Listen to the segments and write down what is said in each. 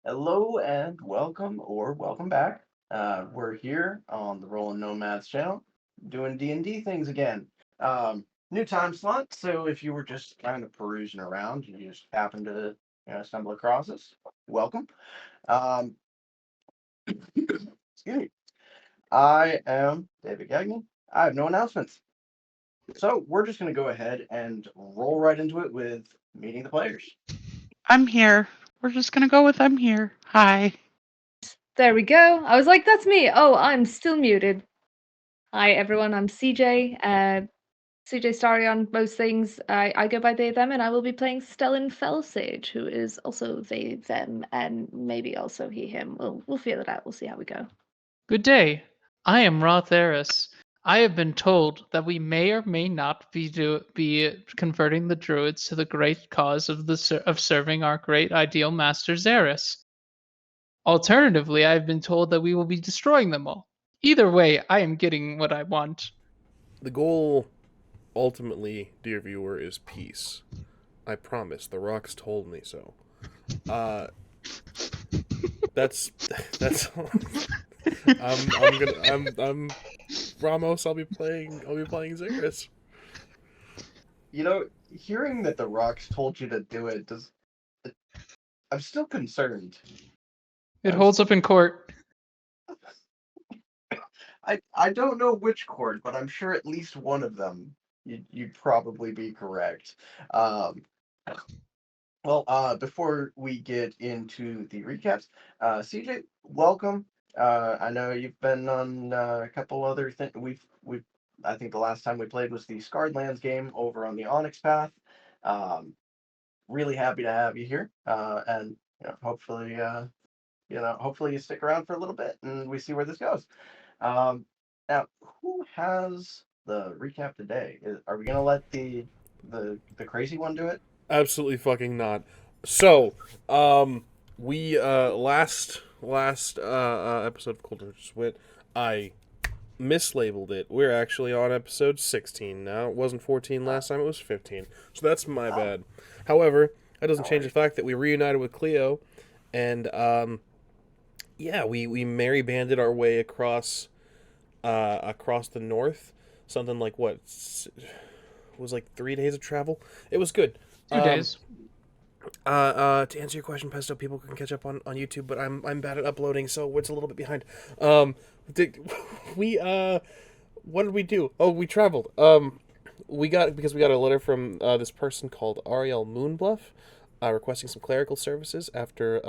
Hello and welcome or welcome back. We're here on the Rolling Nomads channel doing D&D things again. New time slot, so if you were just kind of perusing around and you just happened to stumble across us, welcome. Um, excuse me. I am David Gagnon. I have no announcements. So we're just going to go ahead and roll right into it with meeting the players. I'm here. We're just gonna go with I'm here. Hi. There we go. I was like, that's me. Oh, I'm still muted. Hi, everyone. I'm CJ. CJSTARRY on most things. I go by they, them, and I will be playing Stellan PHELSAGE, who is also they, them, and maybe also he, him. We'll feel it out. We'll see how we go. Good day. I am RA-THERIS. I have been told that we may or may not be converting the druids to the great cause of serving our great ideal master ZERRIS. Alternatively, I have been told that we will be destroying them all. Either way, I am getting what I want. The goal, ultimately, dear viewer, is peace. I promise. The rocks told me so. That's. I'm Ramos. I'll be playing ZERRIS. Hearing that the rocks told you to do it I'm still concerned. It holds up in court. I don't know which court, but I'm sure at least one of them you'd probably be correct. Um, before we get into the recaps, CJ, welcome. I know you've been on a couple other things. We've I think the last time we played was the Scarred Lands game over on the Onyx Path. Um, really happy to have you here, and hopefully you stick around for a little bit and we see where this goes. Now, who has the recap today? Are we gonna let the crazy one do it? Absolutely fucking not. So, we last episode of Cold Wit, I mislabeled it. We're actually on episode 16 now. It wasn't 14 last time, it was 15. So that's my bad. However, that doesn't change the fact that we reunited with CLIO, and we merry banded our way across the north. Something like what was like 3 days of travel. It was good. 2 days. To answer your question, Pesto, people can catch up on YouTube, but I'm bad at uploading, so it's a little bit behind. What did we do? Oh, we traveled. We got a letter from this person called Ariel Moonbluff, requesting some clerical services after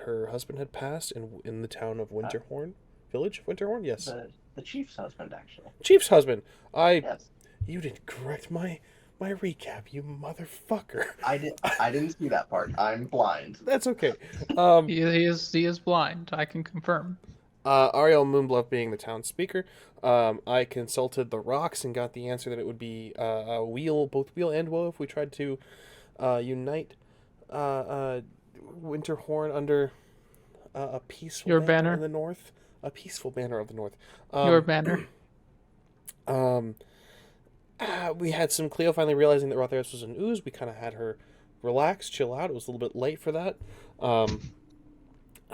her husband had passed in the town of Winterhorn, village of Winterhorn. Yes, the chief's husband, actually. Chief's husband. Yes. You didn't correct my recap, you motherfucker. I didn't see that part. I'm blind. That's okay. He is blind. I can confirm. Ariel Moonbluff being the town speaker, I consulted the rocks and got the answer that it would be both wheel and woe if we tried to unite Winterhorn under a peaceful Your banner in the north. A peaceful banner of the north. Your banner. We had some CLIO finally realizing that RA-THERIS was an ooze. We kind of had her relax, chill out. It was a little bit late for that.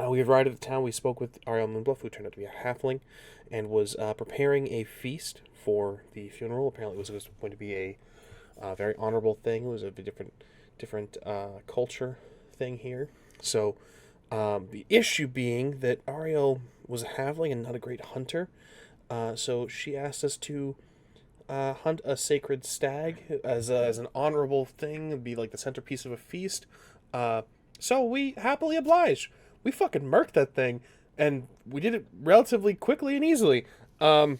We arrived at the town. We spoke with Ariel Moonbluff, who turned out to be a halfling, and was preparing a feast for the funeral. Apparently, it was going to be a very honorable thing. It was a different culture thing here. So, the issue being that Ariel was a halfling and not a great hunter. So she asked us to hunt a sacred stag as an honorable thing, and be like the centerpiece of a feast. So we happily obliged. We fucking murked that thing, and we did it relatively quickly and easily. That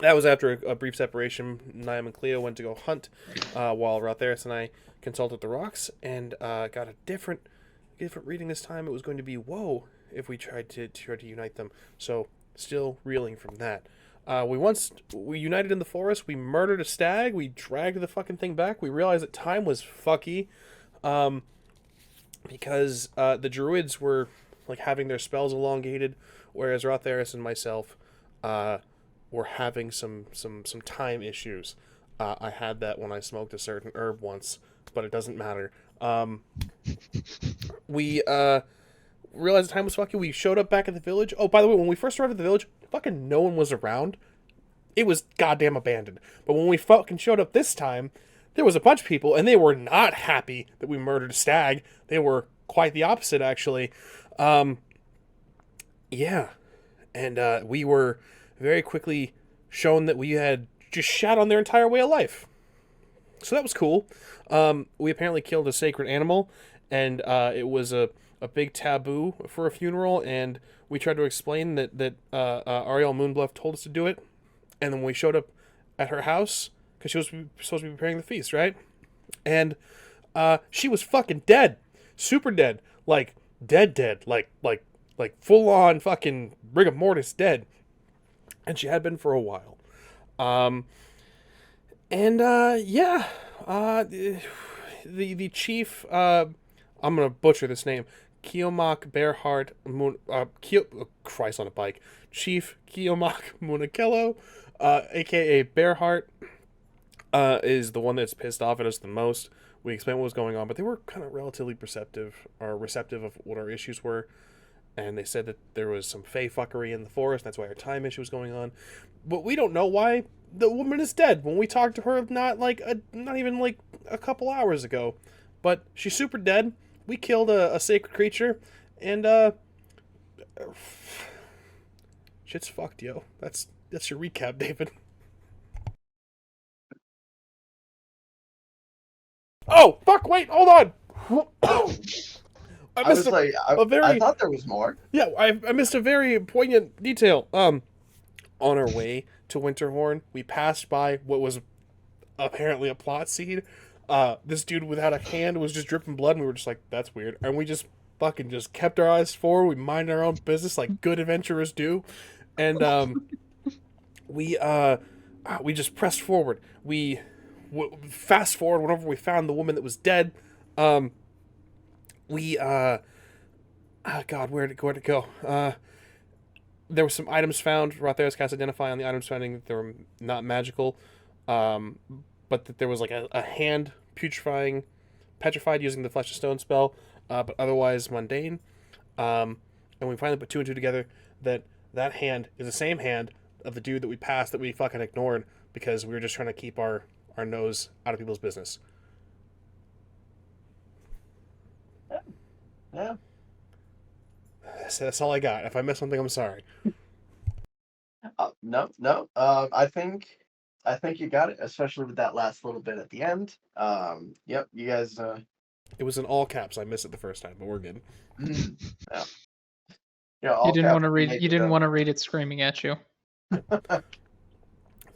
was after a brief separation. NIAM and CLIO went to go hunt, while RA-THERIS and I consulted the rocks, and got a different reading this time. It was going to be woe if we tried to unite them. So still reeling from that. We united in the forest. We murdered a stag. We dragged the fucking thing back. We realized that time was fucky, because the druids were like having their spells elongated, whereas RA-THERIS and myself were having some time issues. I had that when I smoked a certain herb once, but it doesn't matter. We realized the time was fucking, we showed up back at the village. Oh, by the way, when we first arrived at the village, fucking no one was around. It was goddamn abandoned. But when we fucking showed up this time, there was a bunch of people, and they were not happy that we murdered a stag. They were quite the opposite, actually. Yeah. And we were very quickly shown that we had just shat on their entire way of life. So that was cool. We apparently killed a sacred animal, and it was a big taboo for a funeral, and we tried to explain that Ariel Moonbluff told us to do it, and then when we showed up at her house, because she was supposed to be preparing the feast, right? And she was fucking dead. Super dead. Like, dead. Like full-on fucking rigor mortis dead. And she had been for a while. Yeah. The chief, I'm gonna butcher this name, Kiyomak Bearheart Christ on a bike. Chief Kiyomak Munakello, aka Bearheart, is the one that's pissed off at us the most. We explained what was going on, but they were kind of relatively receptive of what our issues were. And they said that there was some fey fuckery in the forest, that's why our time issue was going on. But we don't know why the woman is dead when we talked to her not even like a couple hours ago. But she's super dead. We killed a sacred creature, and shit's fucked, yo. That's your recap, David. Oh, fuck, wait, hold on! I thought there was more. Yeah, I missed a very poignant detail. On our way to Winterhorn, we passed by what was apparently a plot seed. This dude without a hand was just dripping blood, and we were just like, that's weird. And we just fucking just kept our eyes forward. We minded our own business like good adventurers do. And we just pressed forward. We fast forward whenever we found the woman that was dead. God, where'd it go? There were some items found. RA-THERIS cast Identify on the items finding that they were not magical, but that there was like a hand petrified using the Flesh of Stone spell, but otherwise mundane. And we finally put two and two together that hand is the same hand of the dude that we passed that we fucking ignored because we were just trying to keep our nose out of people's business. Yeah. That's all I got. If I missed something, I'm sorry. No. I think you got it, especially with that last little bit at the end. Yep, you guys. It was in all caps. I missed it the first time, but we're good. Yeah. You didn't want to read. You didn't want to read it screaming at you. The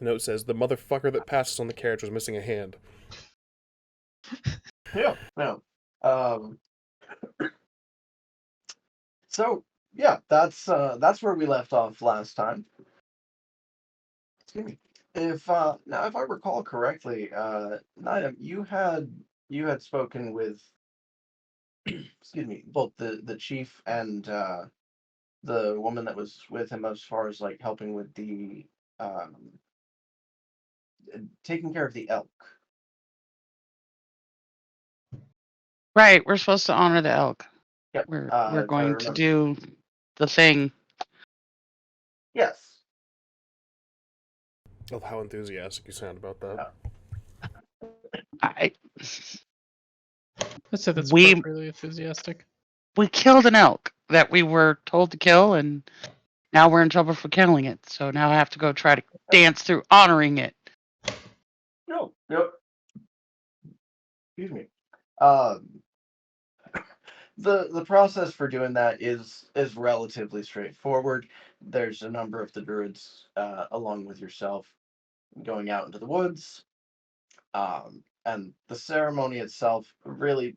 note says the motherfucker that passes on the carriage was missing a hand. Yeah. No. So yeah, that's where we left off last time. Excuse me. If I recall correctly, NIAM, you had spoken with excuse me, both the chief and the woman that was with him as far as like helping with the taking care of the elk. Right, we're supposed to honor the elk. Yep. We're going to do the thing. Yes. Oh, how enthusiastic you sound about that. I Let's say that's We- appropriately enthusiastic. we killed an elk that we were told to kill, and now we're in trouble for killing it. So now I have to go try to dance through honoring it. No. Yep. Excuse me. The process for doing that is relatively straightforward. There's a number of the druids along with yourself going out into the woods. And the ceremony itself really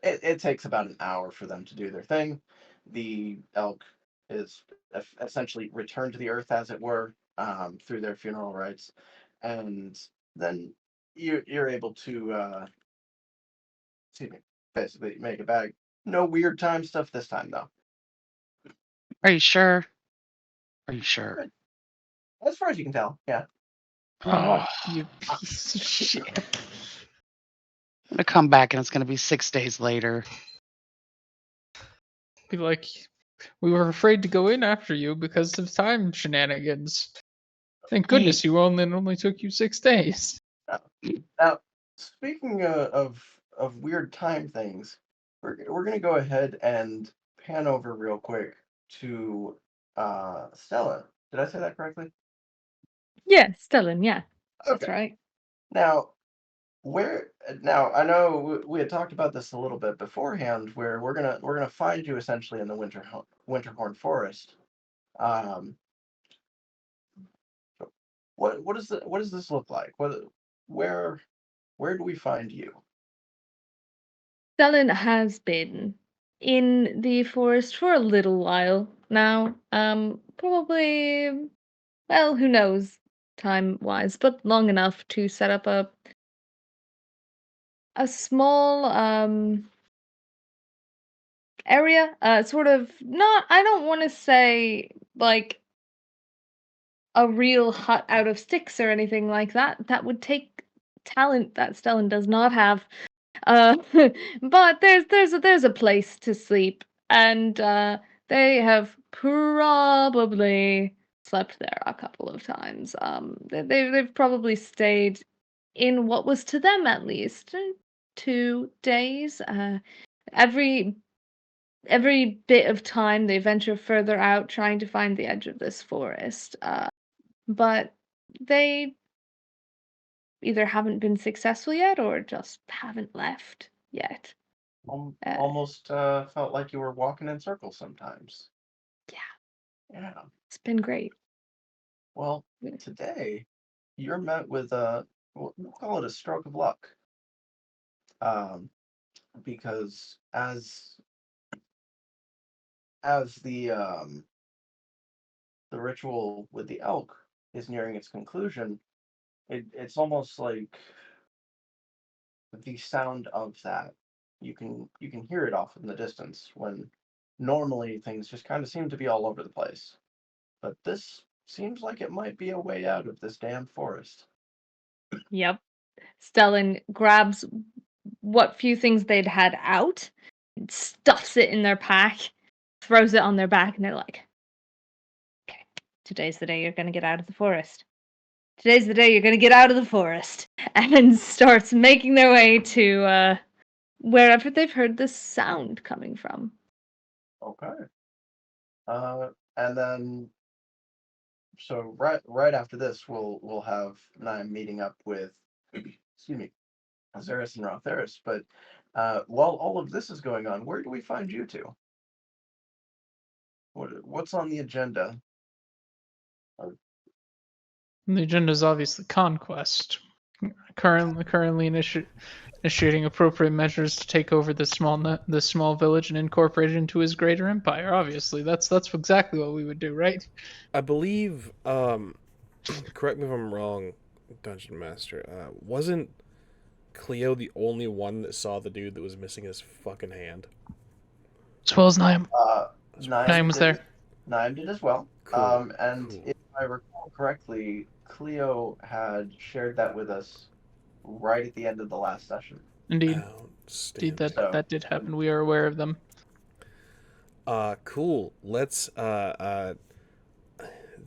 it takes about an hour for them to do their thing. The elk is essentially returned to the earth, as it were, through their funeral rites, and then you're able to excuse me, basically make it back. No weird time stuff this time, though. Are you sure? Are you sure? As far as you can tell, yeah. Oh, You piece of shit. I'm gonna come back and it's gonna be 6 days later. Be like, we were afraid to go in after you because of time shenanigans. Thank goodness you only took you 6 days. Now, speaking of weird time things, we're gonna go ahead and pan over real quick to Stella. Did I say that correctly? Yeah, Stellan, yeah. That's Okay. right. Now, now I know we had talked about this a little bit beforehand, where we're gonna find you essentially in the Winterhorn Forest. Um, what does this look like? Where where do we find you? Stellan has been in the forest for a little while now. Probably, well, who knows time-wise, but long enough to set up a small area. Sort of not. I don't want to say like a real hut out of sticks or anything like that. That would take talent that Stellan does not have. Uh, but there's a place to sleep, and they have probably slept there a couple of times. They've probably stayed in what was to them at least 2 days. Every bit of time they venture further out, trying to find the edge of this forest. But they either haven't been successful yet or just haven't left yet. Almost felt like you were walking in circles sometimes. Yeah. It's been great. Well, today you're met with we'll call it a stroke of luck. Because as the ritual with the elk is nearing its conclusion, it's almost like the sound of that. You can hear it off in the distance when normally things just kind of seem to be all over the place. But this seems like it might be a way out of this damn forest. Yep. Stellan grabs what few things they'd had out, stuffs it in their pack, throws it on their back, and they're like, okay, today's the day you're going to get out of the forest. Today's the day you're going to get out of the forest. And starts making their way to wherever they've heard this sound coming from. Okay. And then so right after this, we'll have NIAM meeting up with excuse me, ZERRIS and RA-THERIS. But while all of this is going on, where do we find you two? What's on the agenda? The agenda is obviously conquest. Currently initiating appropriate measures to take over the small village and incorporate it into his greater empire. Obviously, that's exactly what we would do, right? I believe, correct me if I'm wrong, Dungeon Master, wasn't CLIO the only one that saw the dude that was missing his fucking hand? As well as Niam. NIAM was there. NIAM did as well. Cool. And Cool. if I recall correctly, CLIO had shared that with us right at the end of the last session. Indeed, Outstanding. that did happen. We are aware of them. Cool. Let's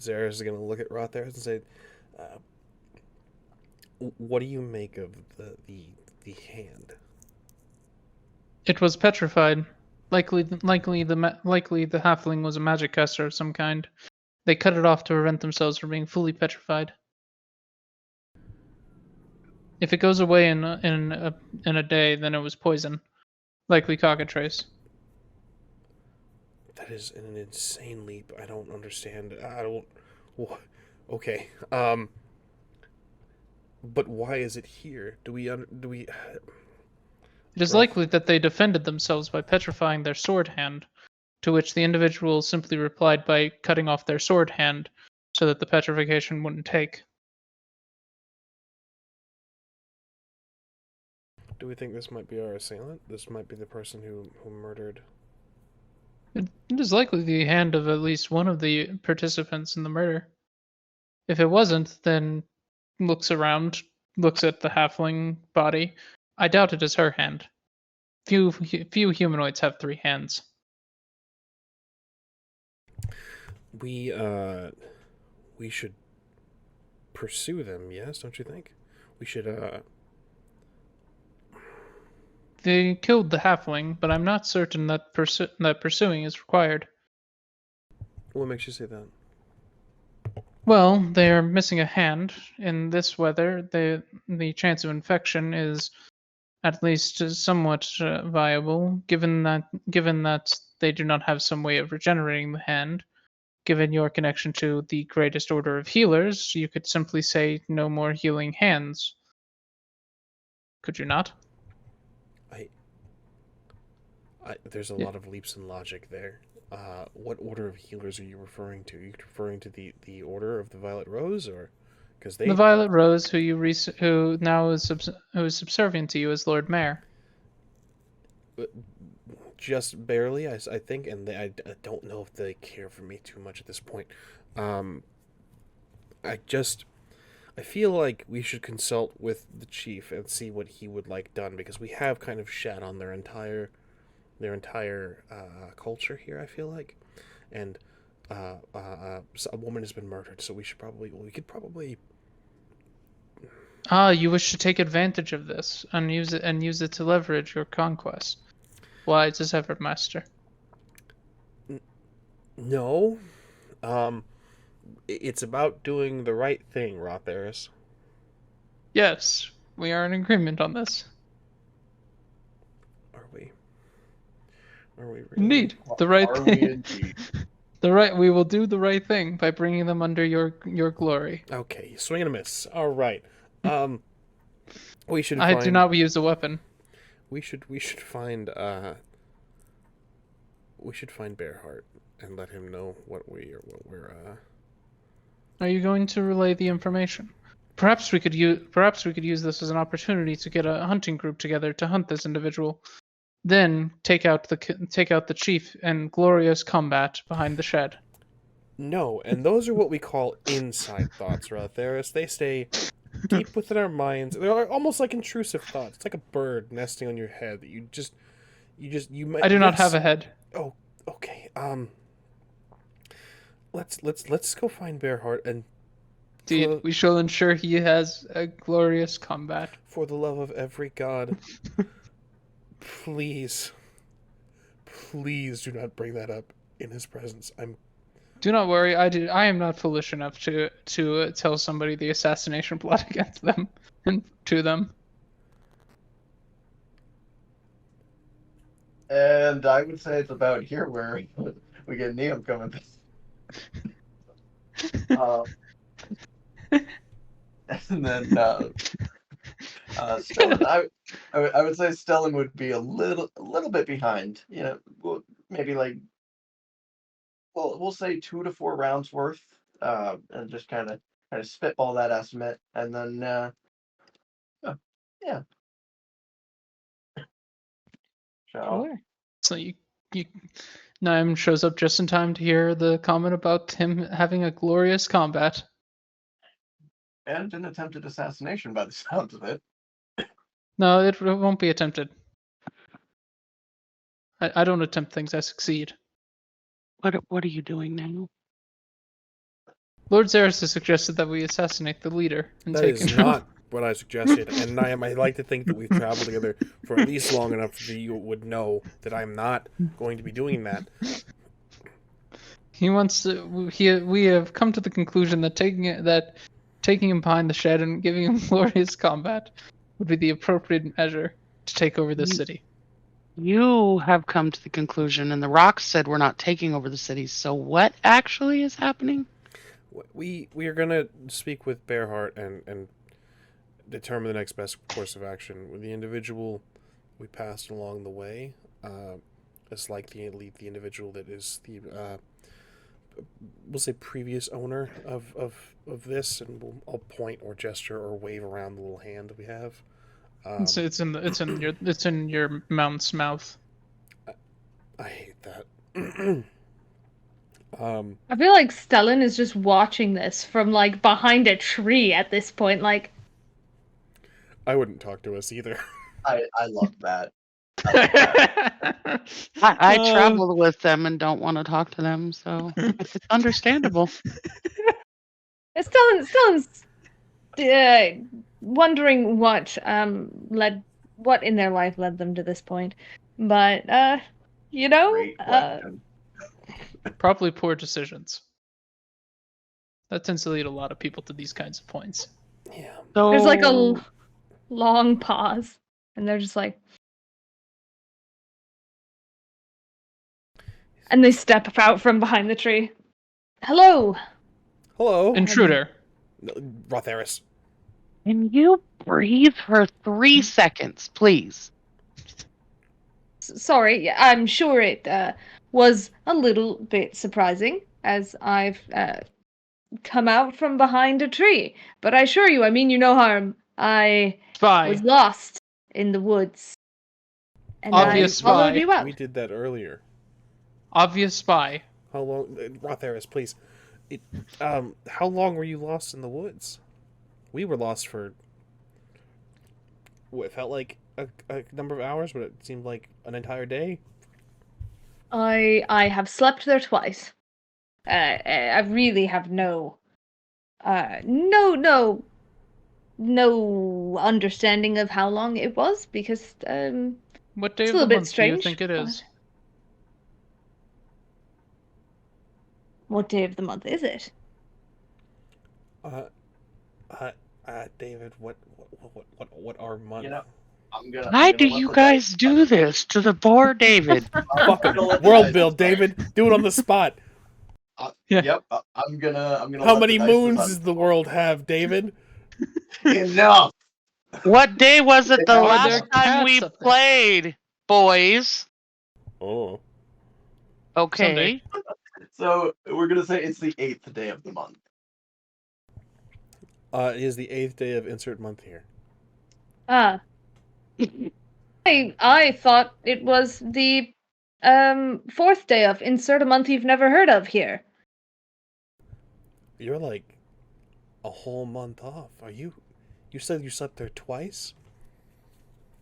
Zara's gonna look at RA-THERIS and say, what do you make of the hand? It was petrified. Likely the halfling was a magic caster of some kind. They cut it off to prevent themselves from being fully petrified. If it goes away in a day, then it was poison, likely cockatrice. That is an insane leap. I don't understand. Okay. But why is it here? Do we? It is likely that they defended themselves by petrifying their sword hand, to which the individual simply replied by cutting off their sword hand, so that the petrification wouldn't take. Do we think this might be our assailant? This might be the person who murdered. It is likely the hand of at least one of the participants in the murder. If it wasn't, then looks around, looks at the halfling body. I doubt it is her hand. Few humanoids have 3 hands. We should pursue them, yes, don't you think? We should, They killed the halfling, but I'm not certain that pursuing is required. what makes you say that? Well, they're missing a hand. In this weather, the chance of infection is at least somewhat viable, given that they do not have some way of regenerating the hand. Given your connection to the greatest order of healers, you could simply say no more healing hands. Could you not? There's a Yeah. lot of leaps in logic there. What order of healers are you referring to? Are you referring to the Order of the Violet Rose, or because The Violet Rose, who now is who is subservient to you as Lord Mayor. just barely, I think, and I don't know if they care for me too much at this point. I feel like we should consult with the chief and see what he would like done, because we have kind of shat on their entire culture here, I feel like, and a woman has been murdered, so we could probably. You wish to take advantage of this and use it to leverage your conquest. Wise as ever, master. No, it's about doing the right thing, RA-THERIS. Yes, we are in agreement on this. Are we? Are we really? Indeed, the right Are we thing. indeed? We will do the right thing by bringing them under your glory. Okay, swing and a miss. All right. We should. I do not use a weapon. We should find Bearheart and let him know what we're. Are you going to relay the information? Perhaps we could use this as an opportunity to get a hunting group together to hunt this individual. Then take out the chief in glorious combat behind the shed. No, and those are what we call inside thoughts, RA-THERIS. They stay deep within our minds. They're almost like intrusive thoughts. It's like a bird nesting on your head that you might. I do not have a head. Oh, okay. Let's go find Bearheart and. Indeed, we shall ensure he has a glorious combat. For the love of every god, please do not bring that up in his presence. Do not worry. I am not foolish enough to tell somebody the assassination plot against them and to them. And I would say it's about here where we get NIAM coming. And then Stellan, I would say Stellan would be a little bit behind. You know, maybe like, well, we'll say 2 to 4 rounds worth, and just kind of spitball that estimate, and then yeah. Sure. So NIAM shows up just in time to hear the comment about him having a glorious combat. And an attempted assassination by the sounds of it. No, it won't be attempted. I don't attempt things, I succeed. What are you doing now? Lord ZERRIS has suggested that we assassinate the leader and That take is control. not what I suggested, and I like to think that we've traveled together for at least long enough that you would know that I'm not going to be doing that. He wants to. We have come to the conclusion that taking him behind the shed and giving him glorious combat would be the appropriate measure to take over this city. You have come to the conclusion, and the rocks said we're not taking over the city. So what actually is happening? We are gonna speak with Bearheart and determine the next best course of action. With the individual we passed along the way, it's like the individual that is the we'll say previous owner of this, and I'll point or gesture or wave around the little hand that we have. It's in your mount's mouth. I hate that. I feel like Stellan is just watching this from like behind a tree at this point. Like, I wouldn't talk to us either. I love that. I traveled with them and don't want to talk to them, so it's understandable. Stellan's wondering what in their life led them to this point, but Great question. Probably poor decisions. That tends to lead a lot of people to these kinds of points. Yeah. So there's like a long pause, and they're just like, and they step out from behind the tree. Hello. Hello, Intruder. RA-THERIS. Can you breathe for 3 seconds, please? Sorry, I'm sure it was a little bit surprising as I've come out from behind a tree. But I assure you, I mean you no harm. I Spy. was lost in the woods. And Obvious I followed spy. you out. We did that earlier. Obvious spy. How long, RA-THERIS, please? How long were you lost in the woods? We were lost for what felt like a number of hours, but it seemed like an entire day. I have slept there twice. I really have no understanding of how long it was because What day it's of a the little bit month do you strange. think it is? What day of the month is it? David, what are months? You know, I'm gonna. Why I'm do gonna let you the guys do this to the poor David? Fuck I'm gonna let the world dice build, decide. David. Do it on the spot. Yeah. Yep. I'm gonna. How let many the dice moons decide. does the world have, David? Enough. What day was it the Are there last time we cats up there? played, boys? Oh. Okay. Sunday. So we're gonna say it's the 8th day of the month. It is the 8th day of insert month here. Ah. I thought it was the 4th day of insert a month you've never heard of here. You're like a whole month off. Are you? You said you slept there twice?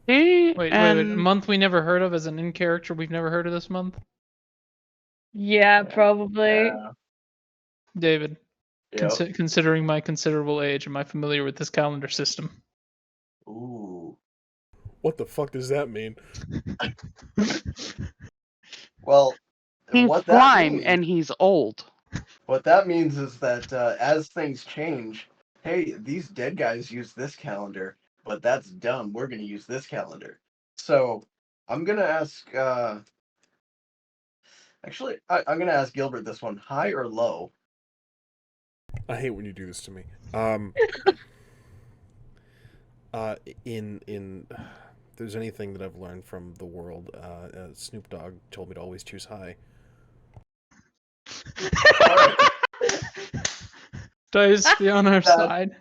See? Wait. A And month we never heard of as an in character we've never heard of this month? Yeah, probably. David, Yep. considering my considerable age, am I familiar with this calendar system? Ooh. What the fuck does that mean? Well, he's what that slime means, and he's old. what that means is that as things change, hey, these dead guys use this calendar, but that's dumb. We're gonna use this calendar. So I'm gonna ask. Actually, I'm gonna ask Gilbert this one: high or low? I hate when you do this to me. If there's anything that I've learned from the world, Snoop Dogg told me to always choose high. Dice be on our side.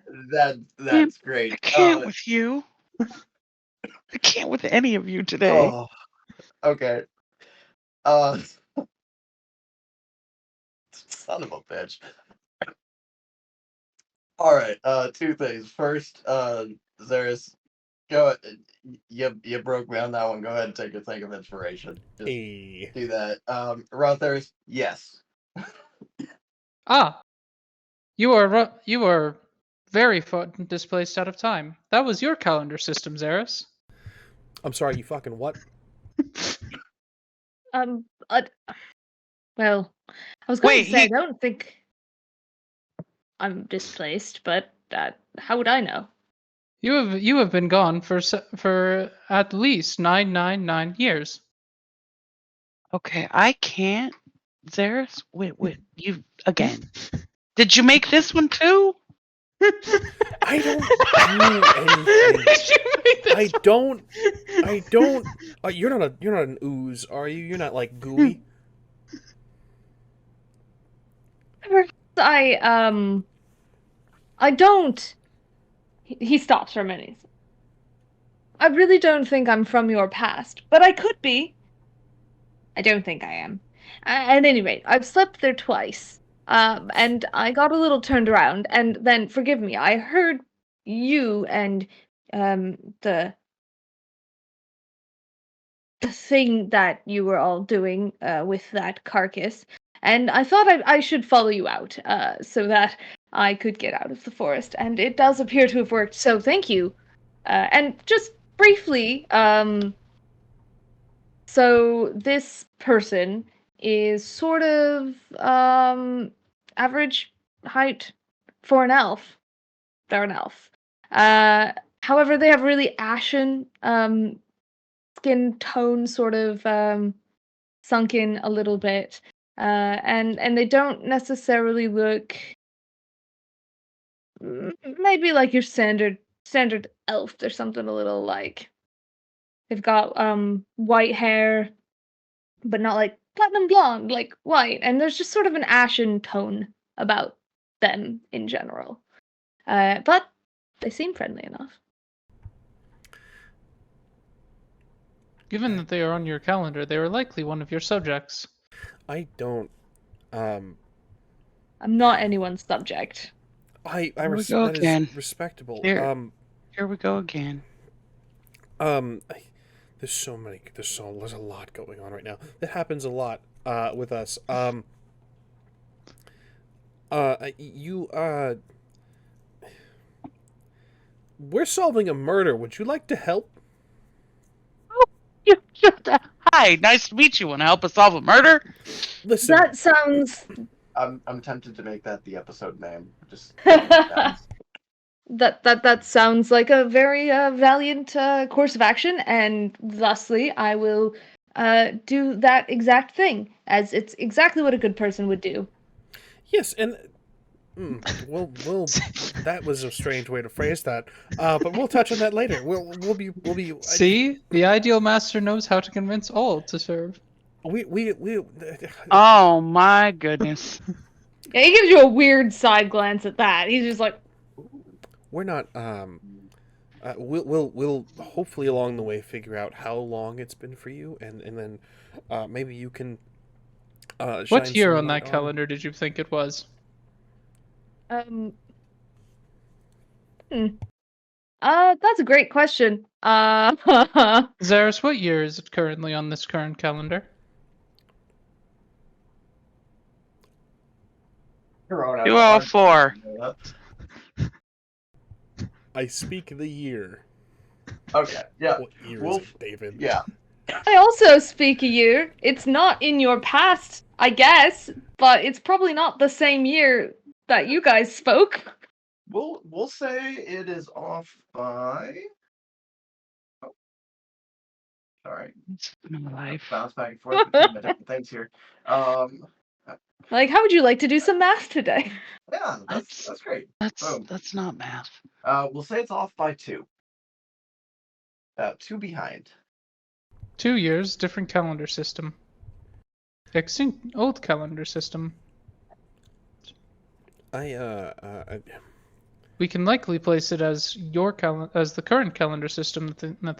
That's great. I can't with you. I can't with any of you today. Oh, okay. Son of a bitch. All right. Two things. First, Zeris, go. You broke me on that one. Go ahead and take your thing of inspiration. Just Hey. do that. RA-THERIS, yes. Ah, you are very displaced out of time. That was your calendar system, ZERRIS. I'm sorry, you fucking what? Well, I was going Wait, to say I don't think I'm displaced, but how would I know? You have been gone for at least 999 years. Okay, I can't. Zeris, wait, you again. Did you make this one too? I don't do anything. Did you make this? I don't. You're not an ooze, are you? You're not like gooey. I don't. He stops for a minute. I really don't think I'm from your past, but I could be. I don't think I am. At any rate, I've slept there twice, and I got a little turned around, and then, forgive me, I heard you and the the thing that you were all doing with that carcass, and I thought I should follow you out so that I could get out of the forest, and it does appear to have worked, so thank you. And just briefly, so this person is sort of average height for an elf. They're an elf. However, they have really ashen skin tone, sort of sunk in a little bit, and they don't necessarily look maybe like your standard elf. There's something a little like they've got white hair, but not like platinum blonde, like white, and there's just sort of an ashen tone about them in general. But they seem friendly enough. Given that they are on your calendar, they are likely one of your subjects. I don't. I'm not anyone's subject. I Here we res- go that again. is respectable. Here. Here we go again. There's so many. There's a lot going on right now. That happens a lot with us. We're solving a murder. Would you like to help? Hi, nice to meet you. Want to help us solve a murder? Listen, That sounds I'm tempted to make that the episode name. Just that sounds like a very valiant course of action, and thusly I will do that exact thing, as it's exactly what a good person would do. yes, and well, that was a strange way to phrase that. But we'll touch on that later. We'll be. See, the ideal master knows how to convince all to serve. We. Oh my goodness. Yeah, he gives you a weird side glance at that. He's just like, We're not. We'll hopefully along the way figure out how long it's been for you, and then maybe you can. What year on that calendar did you think it was? That's a great question. ZERRIS, what year is it currently on this current calendar? 204. I speak the year. Okay, yeah. What year We'll- is it, David? Yeah. I also speak a year. It's not in your past, I guess, but it's probably not the same year that you guys spoke. We'll say it is off by. Oh, sorry. It's my life. Bounce back and forth between my different things here. Like, how would you like to do some math today? Yeah, that's great. Boom. That's not math. We'll say it's off by 2. 2 behind. 2 years, different calendar system. Extinct old calendar system. We can likely place it as your as the current calendar system that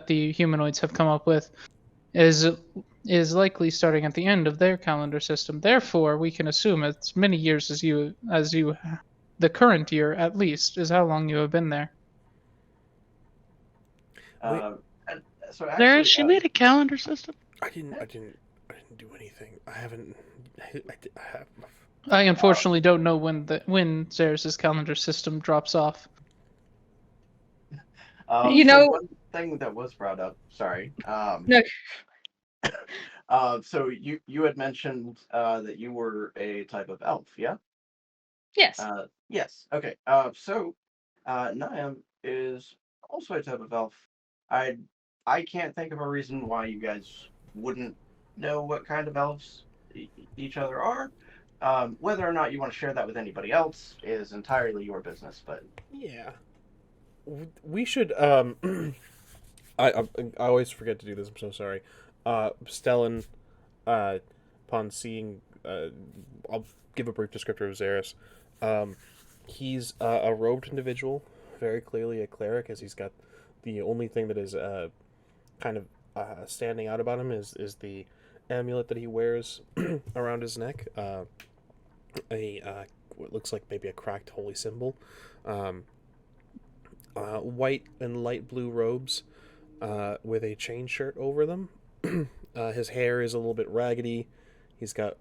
the humanoids have come up with is likely starting at the end of their calendar system. Therefore, we can assume it's many years as you the current year at least is how long you have been there. And so There, actually, she made a calendar system. I didn't do anything. I haven't. I unfortunately don't know when ZERRIS' calendar system drops off. You know- one thing that was brought up. Sorry. No. So you had mentioned that you were a type of elf, yeah? Yes. Yes. Okay. So NIAM is also a type of elf. I can't think of a reason why you guys wouldn't know what kind of elves each other are. Whether or not you want to share that with anybody else is entirely your business. But Yeah. We should. I always forget to do this. I'm so sorry. Stellan, upon seeing, I'll give a brief descriptor of ZERRIS. He's a robed individual, very clearly a cleric, as he's got the only thing that is kind of standing out about him is the amulet that he wears around his neck. What looks like maybe a cracked holy symbol. White and light blue robes. with a chain shirt over them. His hair is a little bit raggedy. He's got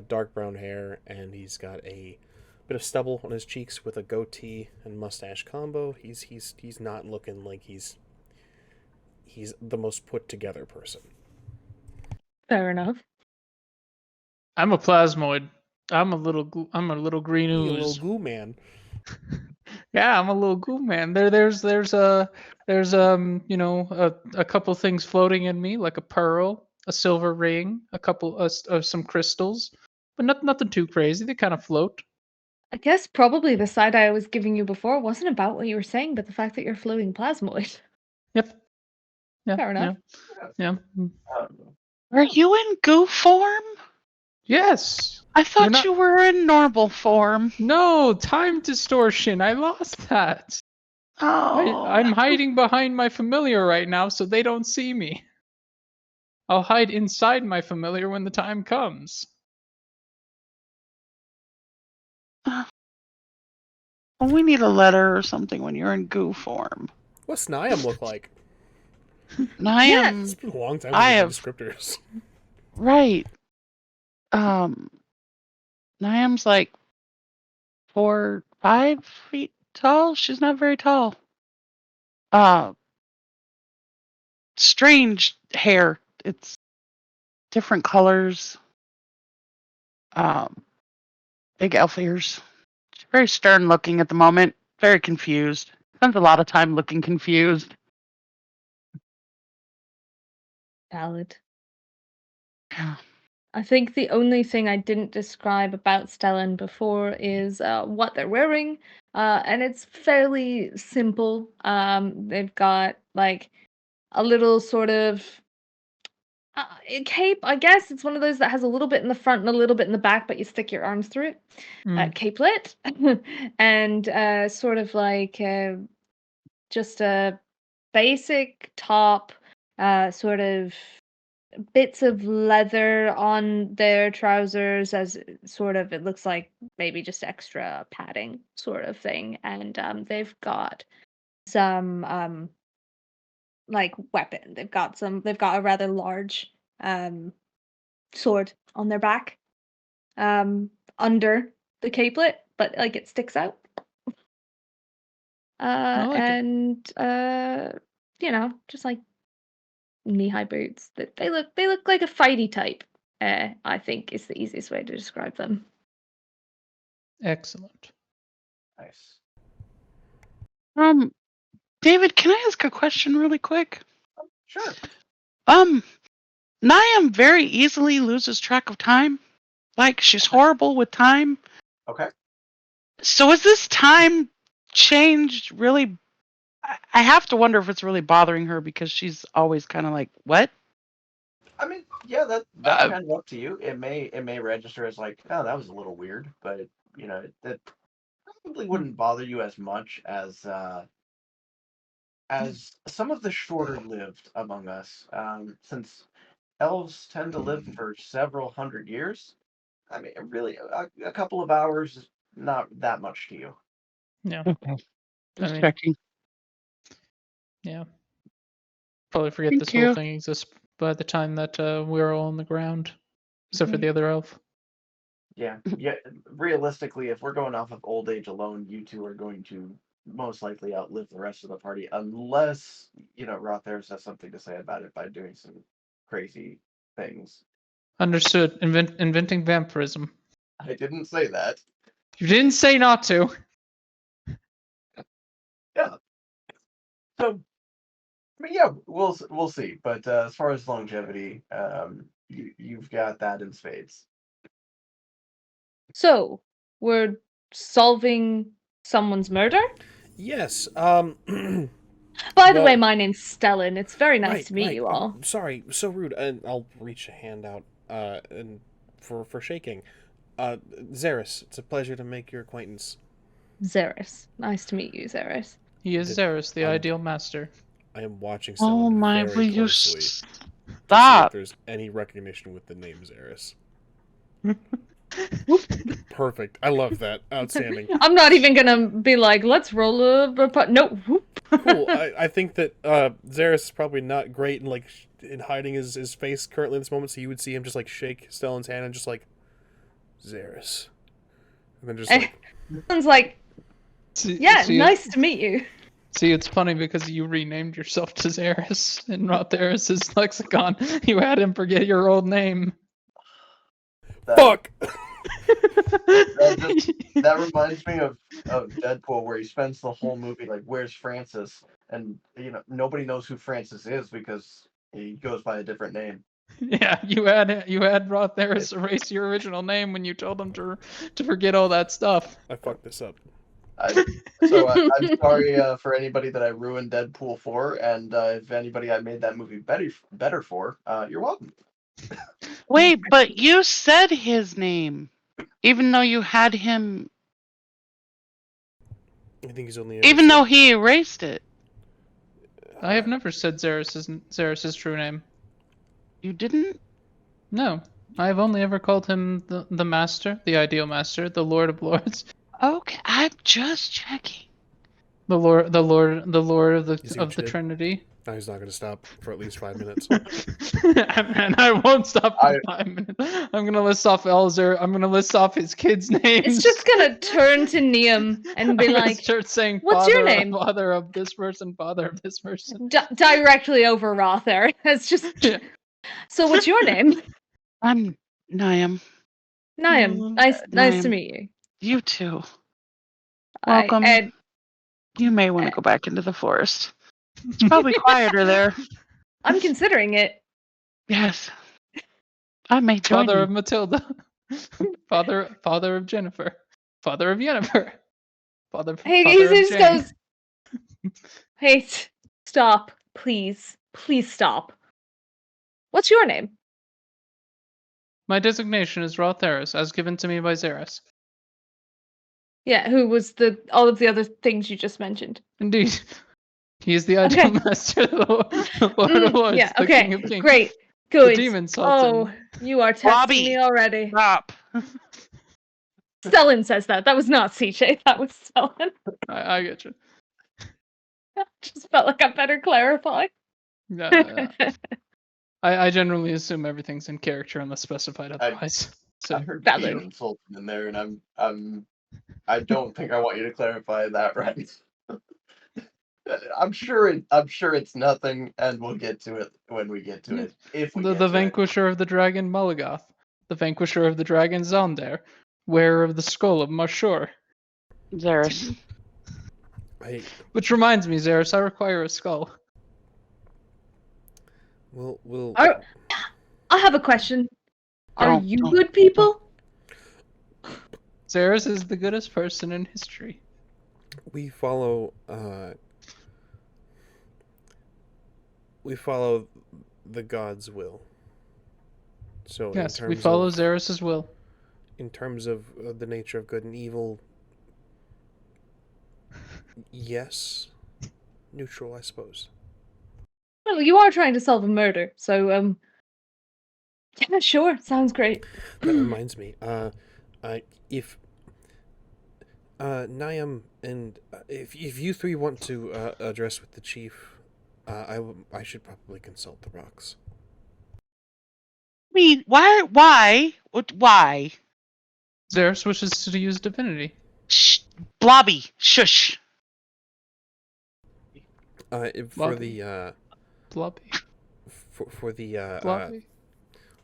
dark brown hair, and he's got a bit of stubble on his cheeks with a goatee and mustache combo. He's not looking like he's the most put together person. Fair enough. I'm a plasmoid. I'm a little green You ooze. little goo man. Yeah, I'm a little goo man. There's a couple things floating in me, like a pearl, a silver ring, a couple of some crystals, but nothing too crazy. They kind of float. I guess probably the side I was giving you before wasn't about what you were saying, but the fact that you're floating plasmoid. Yep. Yeah. Fair enough. Yeah. Are you in goo form? Yes. I You're thought not- you were in normal form. No, time distortion. I lost that. Oh. I'm hiding behind my familiar right now so they don't see me. I'll hide inside my familiar when the time comes. Well, we need a letter or something when you're in goo form. What's NIAM look like? NIAM, It's been a long time I since have- descriptors. right. NIAM's like 4, 5 feet tall. She's not very tall. Strange hair. It's different colors. Big elf ears. She's very stern looking at the moment. Very confused. Spends a lot of time looking confused. Valid. Yeah. I think the only thing I didn't describe about Stellan before is what they're wearing, and it's fairly simple. They've got like a little sort of a cape. I guess it's one of those that has a little bit in the front and a little bit in the back, but you stick your arms through it. Capelet, and sort of like just a basic top, sort of bits of leather on their trousers as sort of it looks like maybe just extra padding sort of thing, and they've got some like weapon. They've got a rather large sword on their back under the capelet, but like it sticks out. like it. And just like knee-high boots. They look like a fighty type. I think is the easiest way to describe them. Excellent. Nice. David, can I ask a question really quick? Sure. NIAM very easily loses track of time. Like, she's horrible with time. Okay. So is this time changed really? I have to wonder if it's really bothering her because she's always kind of like, what? I mean, yeah, that's kind of up to you. It may register as like, oh, that was a little weird, but that probably wouldn't bother you as much as some of the shorter lived among us. Since elves tend to live for several hundred years, I mean, really, a couple of hours is not that much to you. Yeah. Okay. Just mean- checking. Yeah. Probably forget Thank this you. whole thing exists by the time that we're all on the ground, except for Mhm. the other elf. Yeah. Realistically, if we're going off of old age alone, you two are going to most likely outlive the rest of the party, unless RA-THERIS has something to say about it by doing some crazy things. Understood. Inventing vampirism. I didn't say that. You didn't say not to. So, I mean, yeah, we'll see. But as far as longevity, you've got that in spades. So we're solving someone's murder. Yes. By the Well- way, my name's Stellan. It's very nice right, to meet right. you all. Sorry, so rude. And I'll reach a hand out and for shaking. ZERRIS, it's a pleasure to make your acquaintance. ZERRIS. Nice to meet you, ZERRIS. He is Did- ZERRIS, the um, ideal master. I am watching Oh someone my, very will you closely to see if stop? there's any recognition with the name ZERRIS. Perfect. I love that. Outstanding. I'm not even gonna be like, let's roll a no. Whoop. Cool. I think that ZERRIS is probably not great in in hiding his face currently in this moment, so you would see him just like shake Stellan's hand and just like ZERRIS. And then just like Sounds like, See, yeah, see, nice to meet you. See, it's funny because you renamed yourself to ZERRIS in RA-THERIS' lexicon. You had him forget your old name. fuck. That reminds me of Deadpool, where he spends the whole movie like, "Where's Francis?" And nobody knows who Francis is because he goes by a different name. Yeah, you had RA-THERIS erase your original name when you told him to forget all that stuff. I fucked this up. I'm sorry for anybody that I ruined Deadpool for, and if anybody I made that movie better for, you're welcome. Wait, but you said his name, even though you had him. I think he's only. Even though he erased it. I have never said ZERRIS' true name. You didn't? No, I have only ever called him the Master, the Ideal Master, the Lord of Lords. Okay, I'm just checking. The Lord of the Shit. Trinity. No, he's not going to stop for at least 5 minutes. And I won't stop for 5 minutes. I'm gonna list off Elzer. I'm gonna list off his kids' names. It's just gonna turn to NIAM and be I'm gonna like, start saying, "What's your name?" Father of this person, father of this person. Directly over Rother. It's just. Yeah. So, what's your name? I'm Niam. Niam. Nice to Niam. meet you. You too. Welcome. And You may want to go back into the forest. It's probably quieter there. I'm considering it. Yes. I may join Father you. of Matilda. Father of Jennifer. Father of Yennefer. Father Hey, father he of just Jane. goes. Hey, stop, please, please stop. What's your name? My designation is RA-THERIS, as given to me by ZERRIS. Yeah, who was all of the other things you just mentioned? Indeed. He is the Ideal Master, the Lord of Lords, yeah, the okay, King of Kings. great, The good. Demon Sultan. Oh, you are testing Robbie. me already. Stop. Stellan says that. That was not CJ. That was Stellan. I get you. Just felt like I better clarify. Yeah. I generally assume everything's in character unless specified otherwise. I heard Valid. Demon Sultan in there, and I don't think I want you to clarify that right. I'm sure it's nothing, and we'll get to it when we get to it. If we get The to vanquisher of the dragon Mulligoth, the vanquisher of the dragon Zondar, wearer of the skull of Marshur. ZERRIS. Which reminds me, ZERRIS, I require a skull. We'll. I have a question. Are Don't- you don't- good people? ZERRIS is the goodest person in history. We follow. We follow the God's will. So Yes, we follow ZERRIS' will. In terms of the nature of good and evil, yes, neutral, I suppose. Well, you are trying to solve a murder, so yeah, sure, sounds great. That reminds me. If Niam and if you three want to address with the chief, I should probably consult the rocks. I mean, why? Why? ZERRIS wishes to use divinity. Shh. Blobby. Shush. For Blobby. the Blobby. for the Blobby.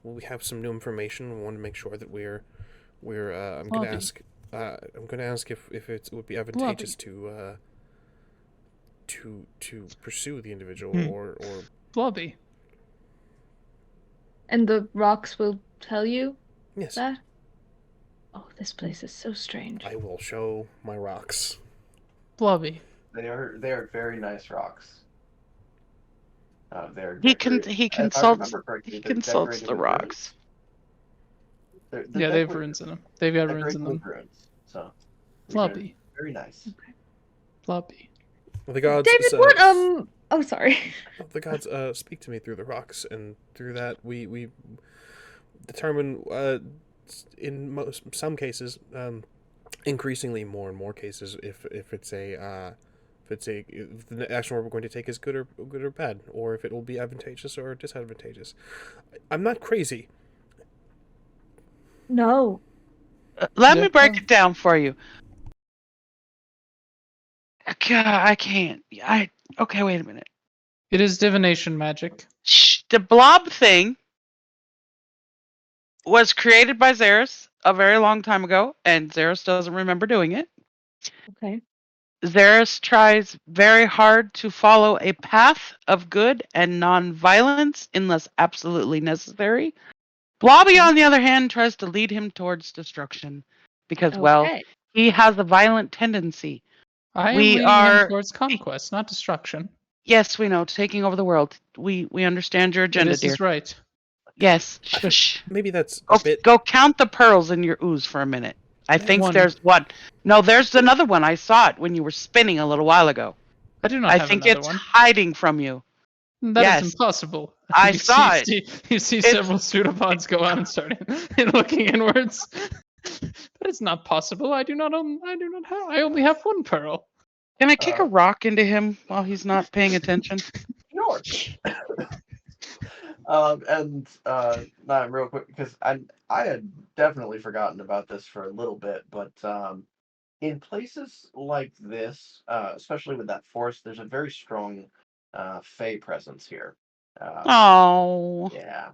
well, we have some new information. We want to make sure that we're I'm Blobby. going to ask if it would be advantageous to pursue the individual or Blobby. And the rocks will tell you yes. that? Oh, this place is so strange. I will show my rocks. Blobby. They are very nice rocks. He He consults the rocks. Yeah, they have runes in them. They've got runes in them. Runes, so Blobby. very nice. Blobby. Well, the gods. David, what oh sorry. The gods speak to me through the rocks, and through that we determine some cases, increasingly more and more cases, if the action we're going to take is good or bad, or if it will be advantageous or disadvantageous. I'm not crazy. No. Let Yeah, me break no. it down for you. God, I can't. Okay, wait a minute. It is divination magic. Shh, the blob thing was created by ZERRIS a very long time ago, and ZERRIS doesn't remember doing it. Okay. ZERRIS tries very hard to follow a path of good and non-violence unless absolutely necessary. Blobby, on the other hand, tries to lead him towards destruction because, well, Okay. he has a violent tendency. I am We leading him are- towards conquest, not destruction. Yes, we know, taking over the world. We understand your agenda, This dear. is right. Yes, shush. Maybe that's a bit. Go count the pearls in your ooze for a minute. I think One. there's one. No, there's another one. I saw it when you were spinning a little while ago. I do not I have think another it's one. hiding from you. That Yes. is impossible. I You saw see- You see several pseudopods go out and start looking inwards. But it's not possible. I do not have. I only have one pearl. Can I kick a rock into him while he's not paying attention? Sure. Not real quick, because I had definitely forgotten about this for a little bit, but in places like this, especially with that forest, there's a very strong Fey presence here. Oh. Yeah.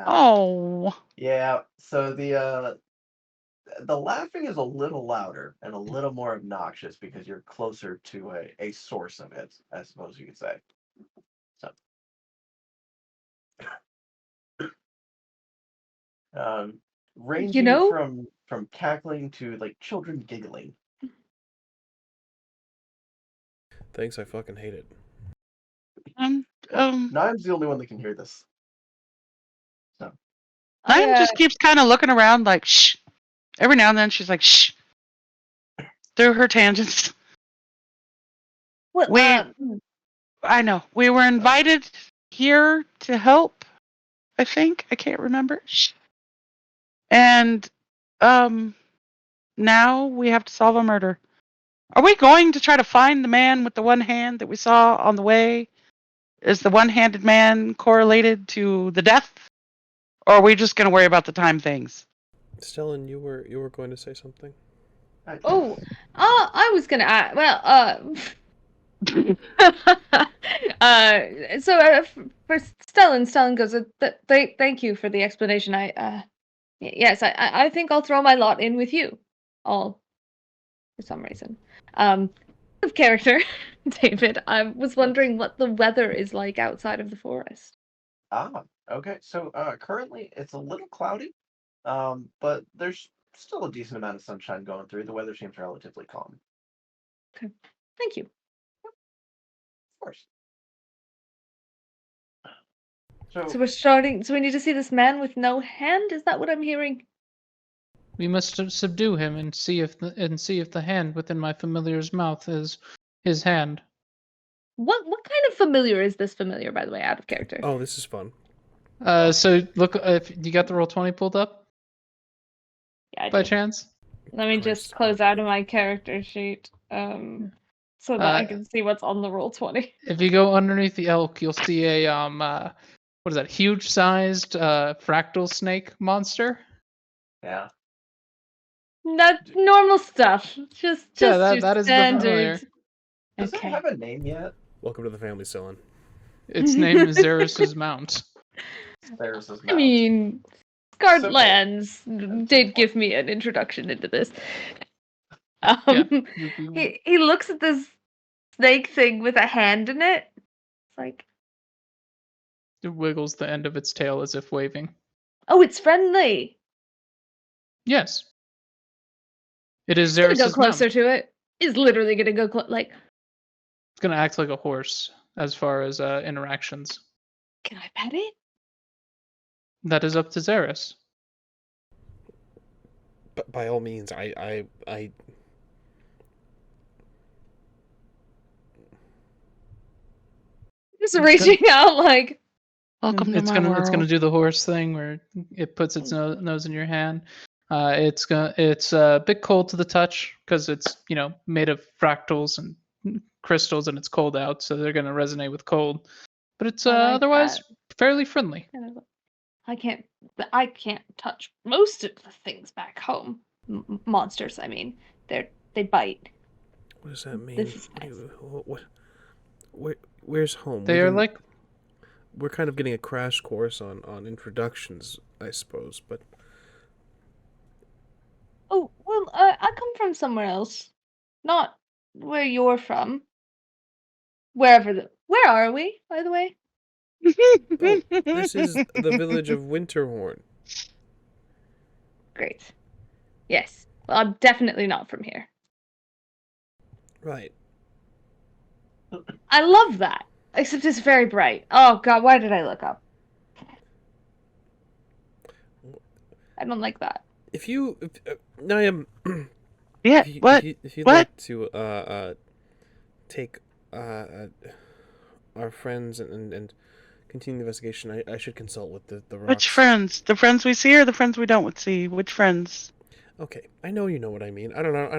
Oh. Yeah. So the laughing is a little louder and a little more obnoxious because you're closer to a source of it, I suppose you could say. So, ranging know- from cackling to like children giggling. Thanks, I fucking hate it. Niam's the only one that can hear this. So, Niam just keeps kind of looking around like, shh. Every now and then she's like, shh. Through her tangents. Well, I know. We were invited here to help, I think. I can't remember. Shh. And now we have to solve a murder. Are we going to try to find the man with the one hand that we saw on the way? Is the one-handed man correlated to the death? Or are we just going to worry about the time things? Stellan, you were going to say something? I was gonna add. Well, so for Stellan goes. Thank you for the explanation. Yes, I think I'll throw my lot in with you, all for some reason. Of character, David. I was wondering what the weather is like outside of the forest. Okay. So currently it's a little cloudy, but there's still a decent amount of sunshine going through. The weather seems relatively calm. Okay, thank you. Of course. So we're starting. So we need to see this man with no hand. Is that what I'm hearing? We must subdue him and see if the hand within my familiar's mouth is his hand. What kind of familiar is this familiar, by the way, out of character? Oh, this is fun. So look, if you got the Roll20 pulled up Yeah, by chance. Let me just close out of my character sheet, so that I can see what's on the Roll20. If you go underneath the elk, you'll see a what is that? Huge-sized fractal snake monster. Yeah. Not normal stuff. Just that your is the familiar. standard. Does it Okay. have a name yet? Welcome to the family, Stellan. Its name is ZERRIS' mount. There's his I mouth. mean, Scarred Simple. Lands did give me an introduction into this. He looks at this snake thing with a hand in it. It's like, It wiggles the end of its tail as if waving. oh, it's friendly. Yes. It is Gonna ZERRIS' go mount. closer to it. Is literally gonna go like. It's gonna act like a horse as far as interactions. Can I pet it? That is up to ZERRIS. But by all means, I Just reaching out like. Welcome to It's my gonna world. do the horse thing where it puts its nose in your hand. It's a bit cold to the touch because it's made of fractals and crystals and it's cold out, so they're gonna resonate with cold. But it's I like otherwise that. fairly friendly. I can't touch most of the things back home. Monsters, I mean. They bite. What does that mean? This is What do nice. where's home? They are like We're kind of getting a crash course on introductions, I suppose, but Oh, well, I come from somewhere else. Not where you're from. Where are we, by the way? oh, this is the village of Winterhorn. Great. Yes. Well, I'm definitely not from here. Right. I love that. Except it's very bright. Oh god, why did I look up? I don't like that. If NIAM, Yeah. What? if you'd What? like to take our friends and continue the investigation, I should consult with the rocks. Which friends? The friends we see or the friends we don't see? Which friends? Okay, I know you know what I mean. I don't know.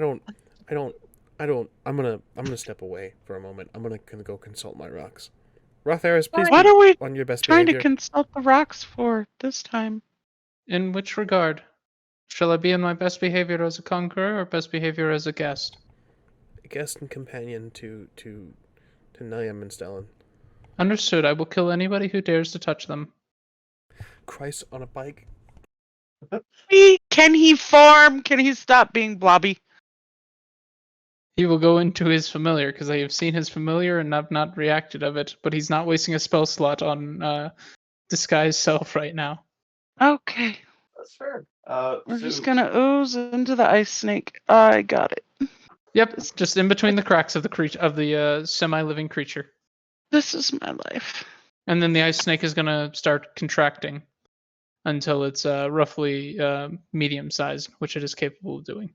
I'm gonna step away for a moment. I'm gonna go consult my rocks. RA-THERIS, please What be are we on your best trying behavior. to consult the rocks for this time? in which regard? Shall I be in my best behavior as a conqueror or best behavior as a guest? Guest and companion to NIAM and STELLAN. Understood. I will kill anybody who dares to touch them. Christ on a bike. Can he farm? Can he stop being blobby? He will go into his familiar because I have seen his familiar and have not reacted of it. But he's not wasting a spell slot on disguise self right now. Okay. That's fair. We're so just gonna ooze into the ice snake. I got it. Yep, just in between the cracks of the semi-living creature. This is my life. And then the ice snake is gonna start contracting until it's roughly medium sized, which it is capable of doing.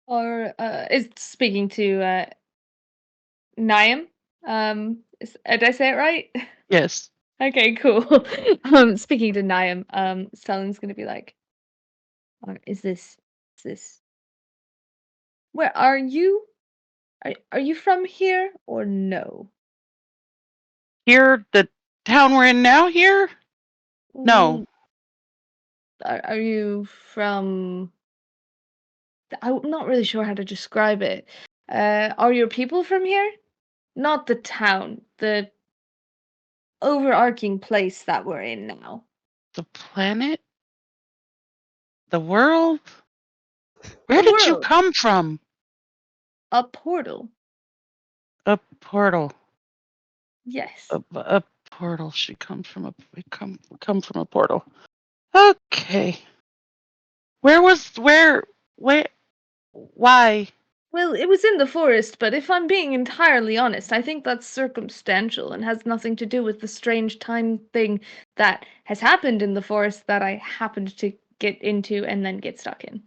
Or is speaking to NIAM. Did I say it right? Yes. Okay, cool. Speaking to NIAM, Stellan's gonna be like, is this where are you? Are you from here or no? Here, the town we're in now. Here. No. Are you from? I'm not really sure how to describe it. Are your people from here? Not the town, the overarching place that we're in now. The planet. The world. Where The did you world. come from? A portal. A portal. Yes. A portal. She comes from we come from a portal. Okay. Where? Why? Well, it was in the forest, but if I'm being entirely honest, I think that's circumstantial and has nothing to do with the strange time thing that has happened in the forest that I happened to get into and then get stuck in.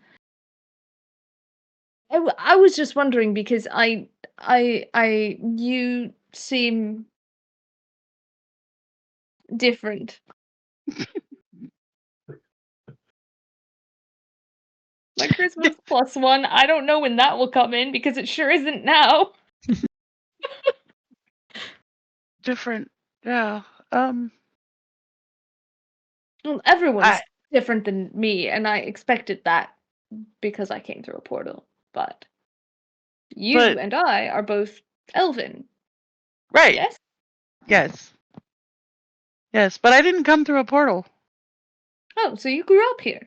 I was just wondering because you seem different. My Christmas +1, I don't know when that will come in because it sure isn't now. Different. Yeah. Well, everyone's different than me, and I expected that because I came through a portal. But you and I are both elven. Right. Yes? Yes. Yes, but I didn't come through a portal. Oh, so you grew up here?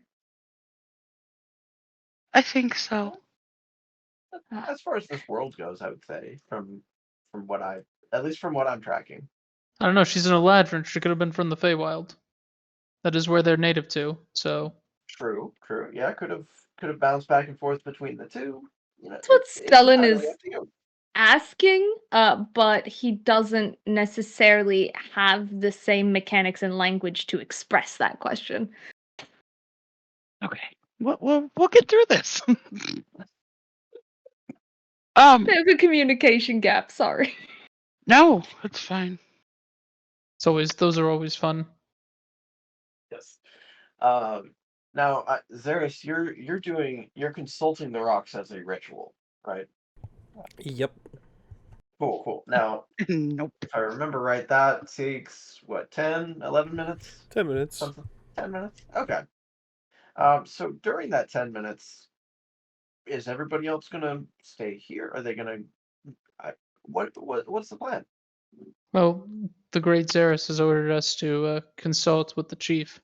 I think so. as far as this world goes, I would say from what at least from what I'm tracking. I don't know. She's an Eladrin. She could have been from the Feywild. That is where they're native to. So True. Yeah, could have bounced back and forth between the two. That's what Stellan entirely is up to you. asking, but he doesn't necessarily have the same mechanics and language to express that question. Okay. We'll get through this. Bit of a communication gap, sorry. No, it's fine. Those are always fun. Yes. Now, ZERRIS, you're consulting the rocks as a ritual, right? Yep. Cool. Now, Nope. if I remember right, that takes, what, 10, 11 minutes? 10 minutes. Something? 10 minutes? Okay. So during that 10 minutes, is everybody else gonna stay here? Are they gonna, what's the plan? Well, the Great ZERRIS has ordered us to consult with the chief.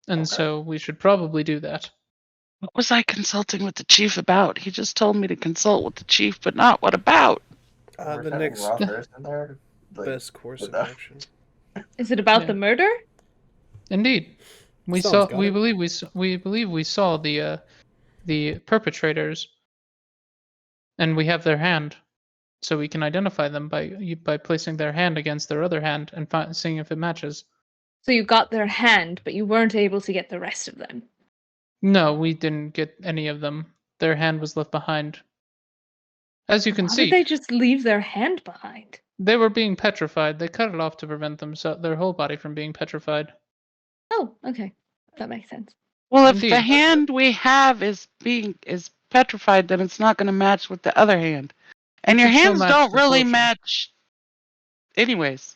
And Okay. so we should probably do that. What was I consulting with the chief about? He just told me to consult with the chief, but not what about. We're The having next RA-THERIS in there, like, best course of the- action. Is it about Yeah. the murder? Indeed, we Someone's saw. got We it. believe we saw the perpetrators, and we have their hand, so we can identify them by placing their hand against their other hand and seeing if it matches. So you got their hand, but you weren't able to get the rest of them. No, we didn't get any of them. Their hand was left behind. As you can Why see, would they just leave their hand behind? they were being petrified. They cut it off to prevent their whole body from being petrified. Oh, okay. That makes sense. Well, if the Indeed. hand we have is petrified, then it's not going to match with the other hand. And your could still hands match don't the really portion. match anyways.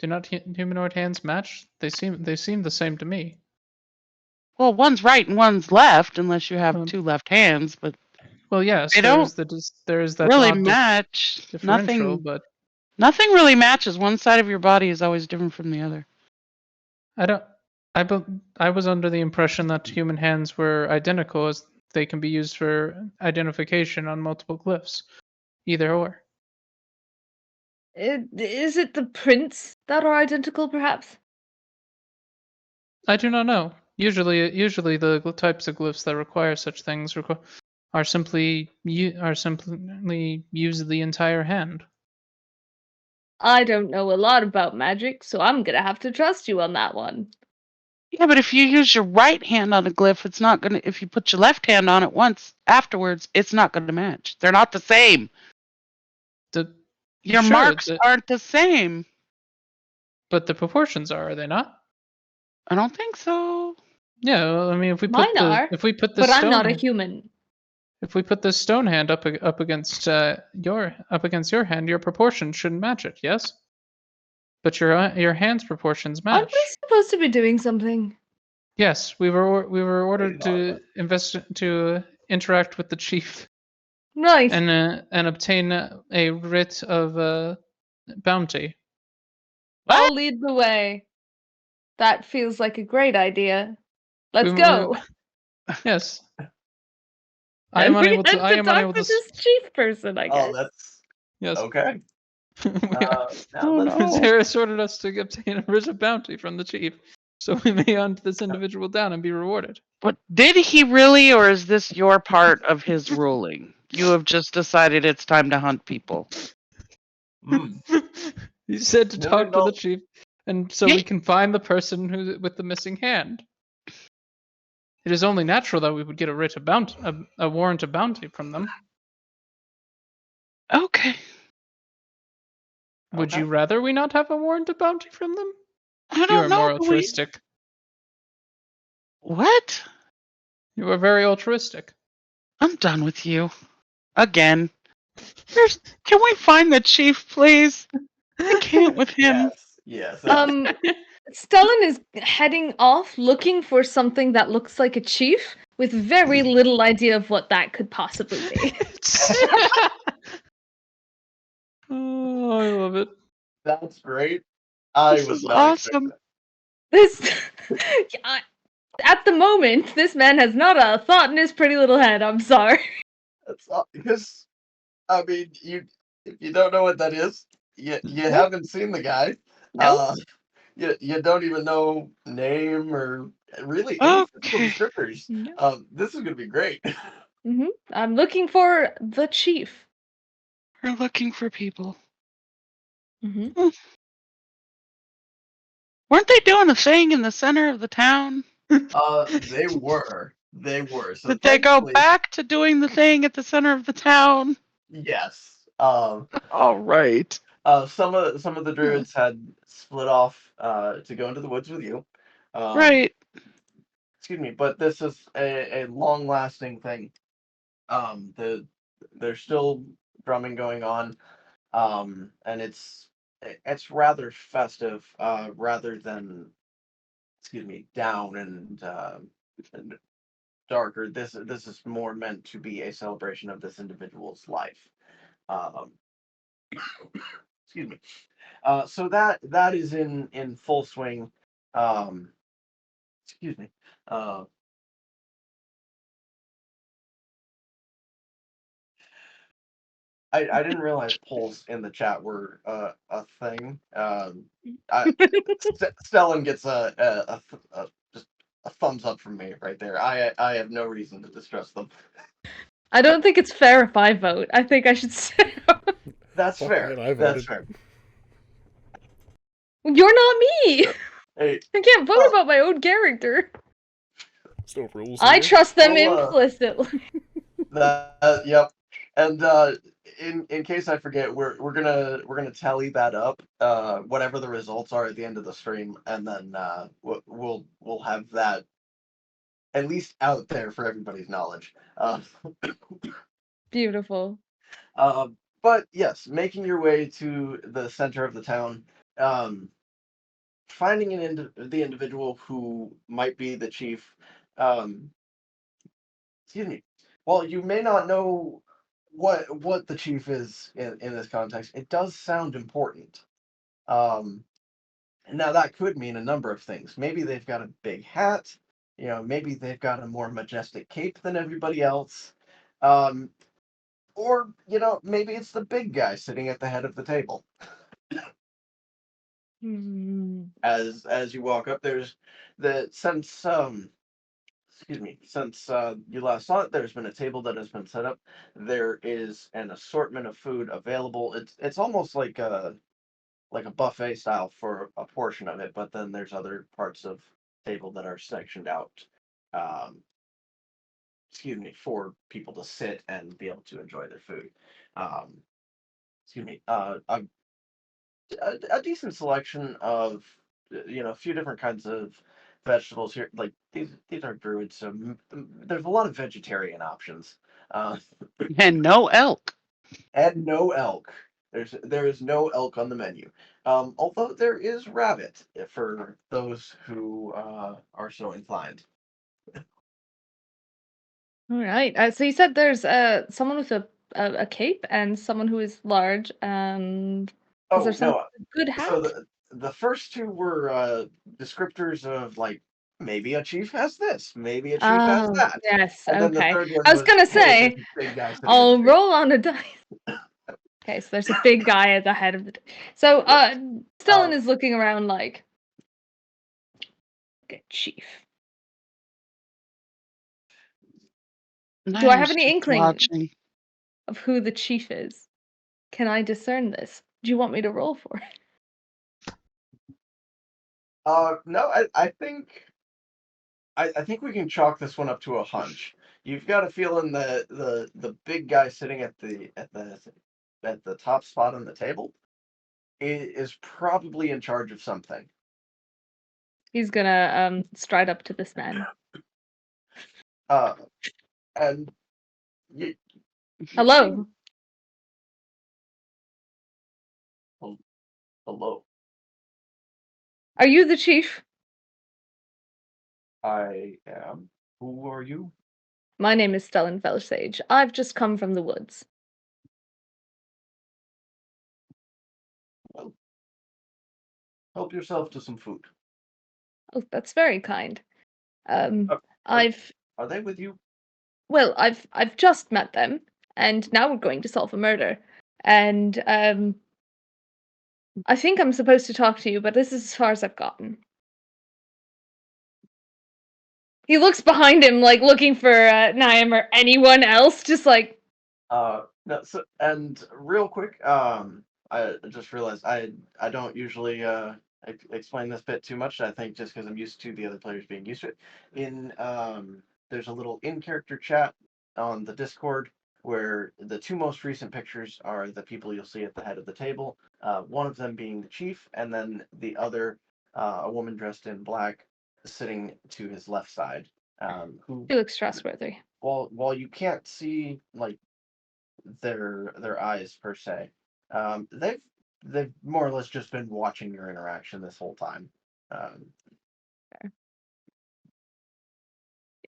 Do not humanoid hands match? They seem the same to me. Well, one's right and one's left, unless you have Um, two left hands, but Well, yes, They there is that really odd match. differential, but Nothing really matches. One side of your body is always different from the other. I was under the impression that human hands were identical, as they can be used for identification on multiple glyphs. Either or. Is it the prints that are identical, perhaps? I do not know. Usually the types of glyphs that require such things are simply use the entire hand. I don't know a lot about magic, so I'm gonna have to trust you on that one. Yeah, but if you use your right hand on a glyph, it's not gonna. If you put your left hand on it once afterwards, it's not gonna match. They're not the same. Your Sure, marks aren't the same. but the proportions are they not? I don't think so. Yeah, well, I mean, if we Mine are, put the but I'm not a stone human. if we put the stone hand up against your hand, your proportions shouldn't match it. Yes, but your hand's proportions match. Aren't we supposed to be doing something? Yes, we were ordered Maybe not, to interact with the chief Right. and obtain a writ of bounty. I'll lead the way. That feels like a great idea. Let's We- go. Yes. I am And we unable to. have I am talk unable to. with this chief person, I guess. Oh, that's Yes. okay. Now Oh, no. ZERRIS ordered us to obtain a writ of bounty from the chief, so we may hunt this individual down and be rewarded. But did he really, or is this your part of his ruling? You have just decided it's time to hunt people. Mm. He said to No, talk to no. the chief, and so we can find the person with the missing hand. It is only natural that we would get a writ of bounty, a warrant of bounty from them. Okay. Would Okay. you rather we not have a warrant of bounty from them? I You are don't know. more do we- altruistic. What? You are very altruistic. I'm done with you. Again. Can we find the chief, please? I can't with him. Yes. Stellan is heading off looking for something that looks like a chief with very little idea of what that could possibly be. Oh, I love it. That's great. I This was is not awesome. This at the moment, this man has not a thought in his pretty little head. I'm sorry. That's because, I mean, if you don't know what that is, you haven't seen the guy. Nope. You don't even know name or really any physical Okay. descriptors. No. This is gonna be great. I'm looking for the chief. We're looking for people. Weren't they doing a thing in the center of the town? They were. So Did they go thankfully- back to doing the thing at the center of the town? Yes. All right. Some of the druids had split off to go into the woods with you. Right. Excuse me, but this is a long lasting thing. There's still drumming going on, and it's rather festive, rather than, excuse me, down and darker. This is more meant to be a celebration of this individual's life. Um, excuse me. So that is in full swing. Um, excuse me. Uh, I didn't realize polls in the chat were a thing. Stellan gets just a thumbs up from me right there. I have no reason to distrust them. I don't think it's fair if I vote. I think I should say. That's Fuck fair. it, I That's voted. fair. You're not me. Hey, I can't vote about my own character. There's no rules I here. trust them Well, implicitly. yep. And in case I forget, we're gonna tally that up, whatever the results are at the end of the stream, and then we'll have that at least out there for everybody's knowledge. Beautiful. But yes, making your way to the center of the town, um, finding the individual who might be the chief. Um, excuse me. While you may not know what the chief is in this context, it does sound important. Um, Now that could mean a number of things. Maybe they've got a big hat. Maybe they've got a more majestic cape than everybody else. Um, or maybe it's the big guy sitting at the head of the table. Hmm. As you walk up, there's the since excuse me, since you last saw it, there's been a table that has been set up. There is an assortment of food available. It's almost like a buffet style for a portion of it, but then there's other parts of table that are sectioned out. Um, excuse me, for people to sit and be able to enjoy their food. Um, excuse me, a decent selection of a few different kinds of vegetables here. Like these are druids, so there's a lot of vegetarian options. Uh, And no elk. and no elk. There is no elk on the menu. Although there is rabbit for those who are so inclined. All right. So you said there's someone with a cape and someone who is large, and is there Oh someone no. with a good So hat? the first two were descriptors of like maybe a chief has this, maybe a chief has Oh, that, yes. and then the Okay. third one I was was gonna hey, there's say, a big guy sitting at the I'll table. roll on a dice. Okay, so there's a big guy at the head of the. So, Stellan is looking around like, okay, chief. Do I have any Just inkling watching. of who the chief is? Can I discern this? Do you want me to roll for it? No, I think we can chalk this one up to a hunch. You've got a feeling that the big guy sitting at the top spot on the table is probably in charge of something. He's gonna stride up to this man. Uh, and you Hello. hello, Are you the chief? I am. Who are you? My name is Stellan PHELSAGE. I've just come from the woods. Well, help yourself to some food. Oh, that's very kind. Um, Are, are, I've are they with you? well, I've just met them, and now we're going to solve a murder. And I think I'm supposed to talk to you, but this is as far as I've gotten. He looks behind him, like looking for NIAM or anyone else, just like. No, so, and real quick, I just realized I don't usually explain this bit too much. I think just because I'm used to the other players being used to it. There's a little in character chat on the Discord. where the two most recent pictures are the people you'll see at the head of the table. One of them being the chief, and then the other, a woman dressed in black, sitting to his left side. Who, He looks trustworthy. while you can't see like their eyes per se, they've more or less just been watching your interaction this whole time. Um,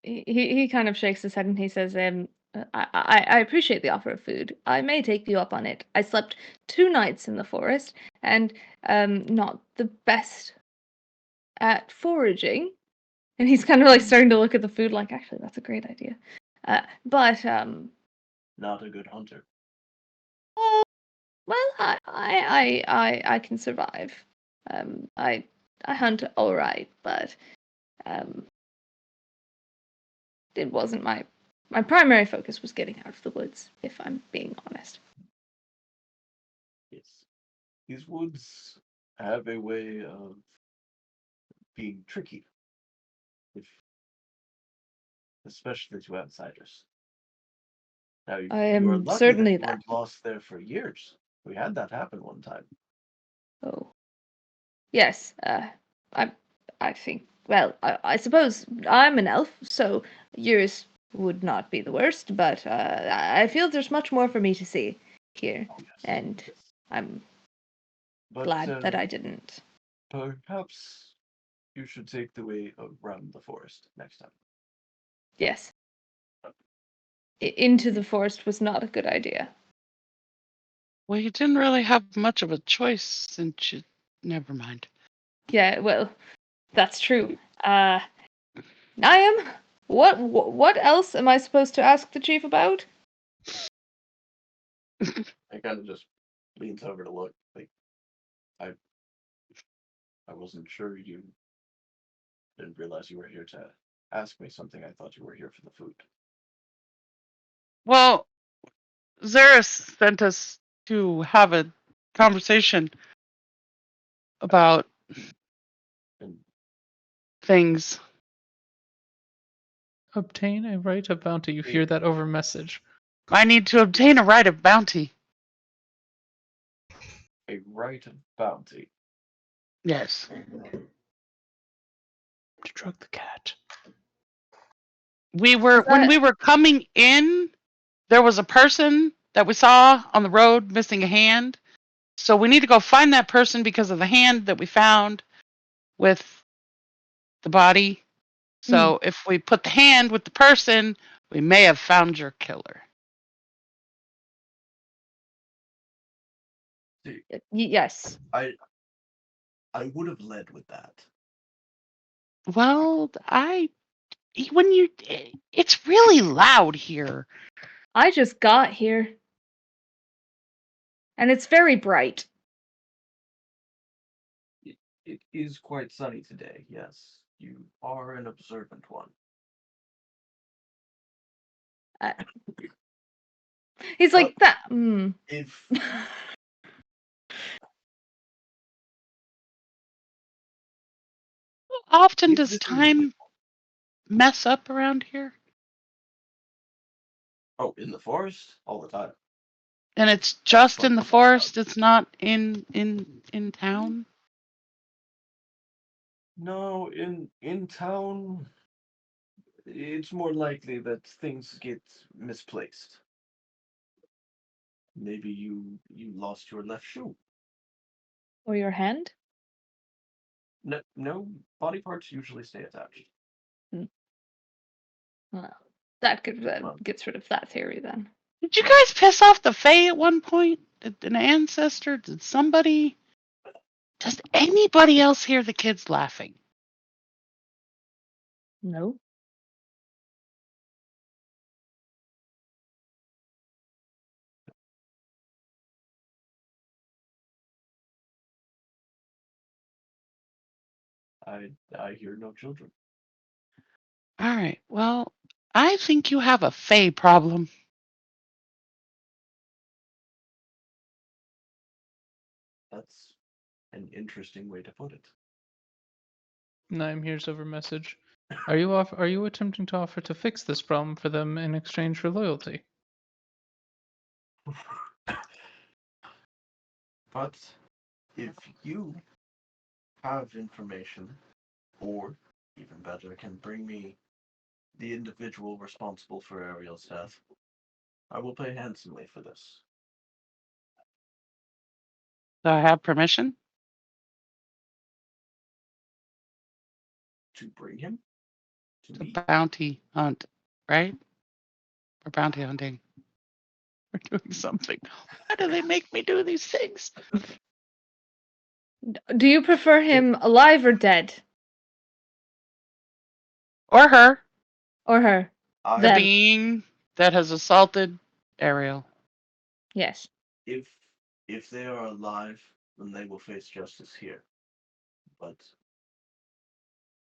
He kind of shakes his head and he says, I appreciate the offer of food. I may take you up on it. I slept 2 nights in the forest and not the best at foraging. And he's kind of like starting to look at the food like, actually, that's a great idea. But not a good hunter. well, I can survive. I hunt all right, but it wasn't my primary focus was getting out of the woods, if I'm being honest. Yes. These woods have a way of being tricky, if especially to outsiders. Now, I you are am lucky that certainly you that. weren't lost there for years. We had that happen one time. Oh. Yes, I think, well, I suppose I'm an elf, so yours would not be the worst, but I feel there's much more for me to see here, Oh, yes. and Yes. I'm But glad that I didn't. perhaps you should take the way around the forest next time. Yes. Into the forest was not a good idea. Well, you didn't really have much of a choice since you. Never mind. Yeah, well, that's true. Niam, what else am I supposed to ask the chief about? I kind of just leans over to look. Like, I wasn't sure you didn't realize you were here to ask me something. I thought you were here for the food. Well, ZERRIS sent us to have a conversation about And things. Obtain a right of bounty. You hear that over message. I need to obtain a right of bounty. a right of bounty. Yes. To drug the cat. When we were coming in, there was a person that we saw on the road missing a hand. So we need to go find that person because of the hand that we found with the body. So if we put the hand with the person, we may have found your killer. Yes. I would have led with that. Well, it's really loud here. I just got here. And it's very bright. It is quite sunny today, yes. You are an observant one. He's like that. If How often if does this is time mess up around here? in the forest all the time. And it's just in the forest. It's not in town. No, in town, it's more likely that things get misplaced. Maybe you lost your left shoe. Or your hand? No body parts usually stay attached. Well, that gets rid of that theory then. Did you guys piss off the Fae at one point? Did an ancestor? Did somebody? Does anybody else hear the kids laughing? No. I hear no children. All right. Well, I think you have a Fae problem. That's an interesting way to put it. Niam hears over message. Are you attempting to offer to fix this problem for them in exchange for loyalty? But if you have information, or even better, can bring me the individual responsible for Ariel's death, I will pay handsomely for this. Do I have permission? To bring him to To me? bounty hunt, right? Or bounty hunting. We're doing something. Why do they make me do these things? Do you prefer him alive or dead? Or her, Or her? I, the Them. being that has assaulted Ariel. Yes. if they are alive, then they will face justice here. But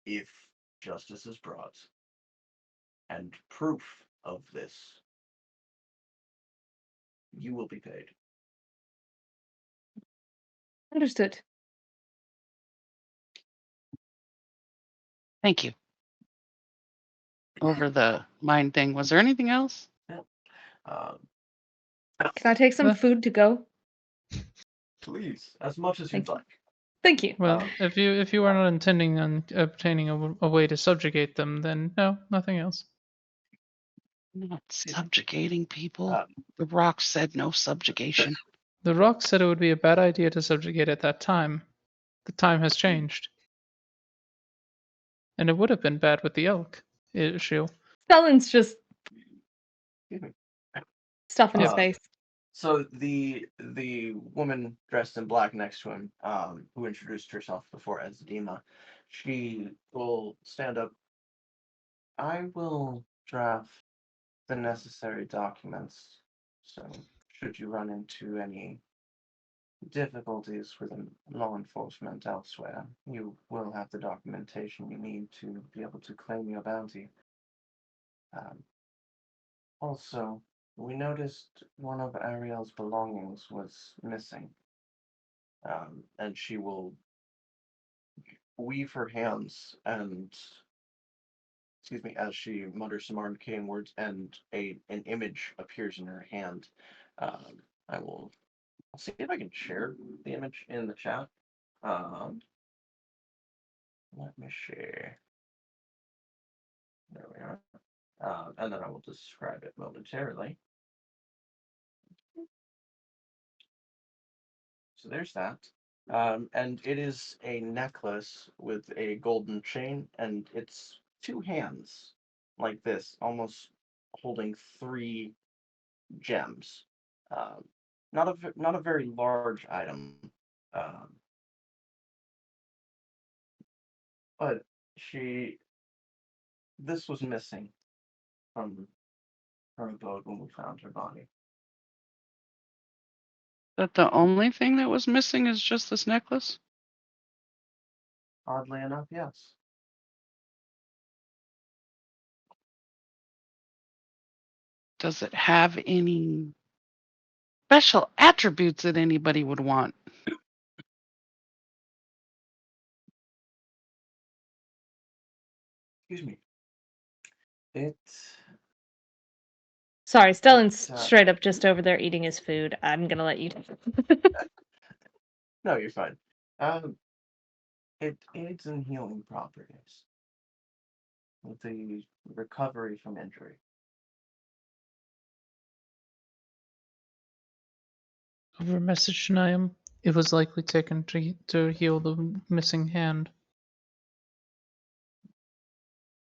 if justice is brought, and proof of this, you will be paid. Understood. Thank you. Over the mind thing. Was there anything else? Um, Can I take some Well- food to go? please, as much as you'd Thank you. like. Thank you. Well, if you are not intending on obtaining a way to subjugate them, then no, nothing else. Not subjugating people. Uh, The rock said no subjugation. The rock said it would be a bad idea to subjugate at that time. The time has changed. And it would have been bad with the elk issue. Stellan's just Excuse me. stuff in his Uh, face. So the woman dressed in black next to him, who introduced herself before as Dima, she will stand up. I will draft the necessary documents. So should you run into any difficulties with law enforcement elsewhere, you will have the documentation you need to be able to claim your bounty. Also, we noticed one of Ariel's belongings was missing. And she will weave her hands and, excuse me, as she mutters some arcane words, and an image appears in her hand. I'll see if I can share the image in the chat. Let me share. There we are. And then I will describe it momentarily. So there's that. And it is a necklace with a golden chain, and it's two hands like this, almost holding three gems. Um, not a very large item, um, but this was missing from her abode when we found her body. That the only thing that was missing is just this necklace? Oddly enough, yes. Does it have any special attributes that anybody would want? Excuse me. It Sorry, Stellan's It, straight up just over there eating his food. I'm gonna let you. no, you're fine. It aids in healing properties with the recovery from injury. Over message to NIAM, it was likely taken to heal the missing hand.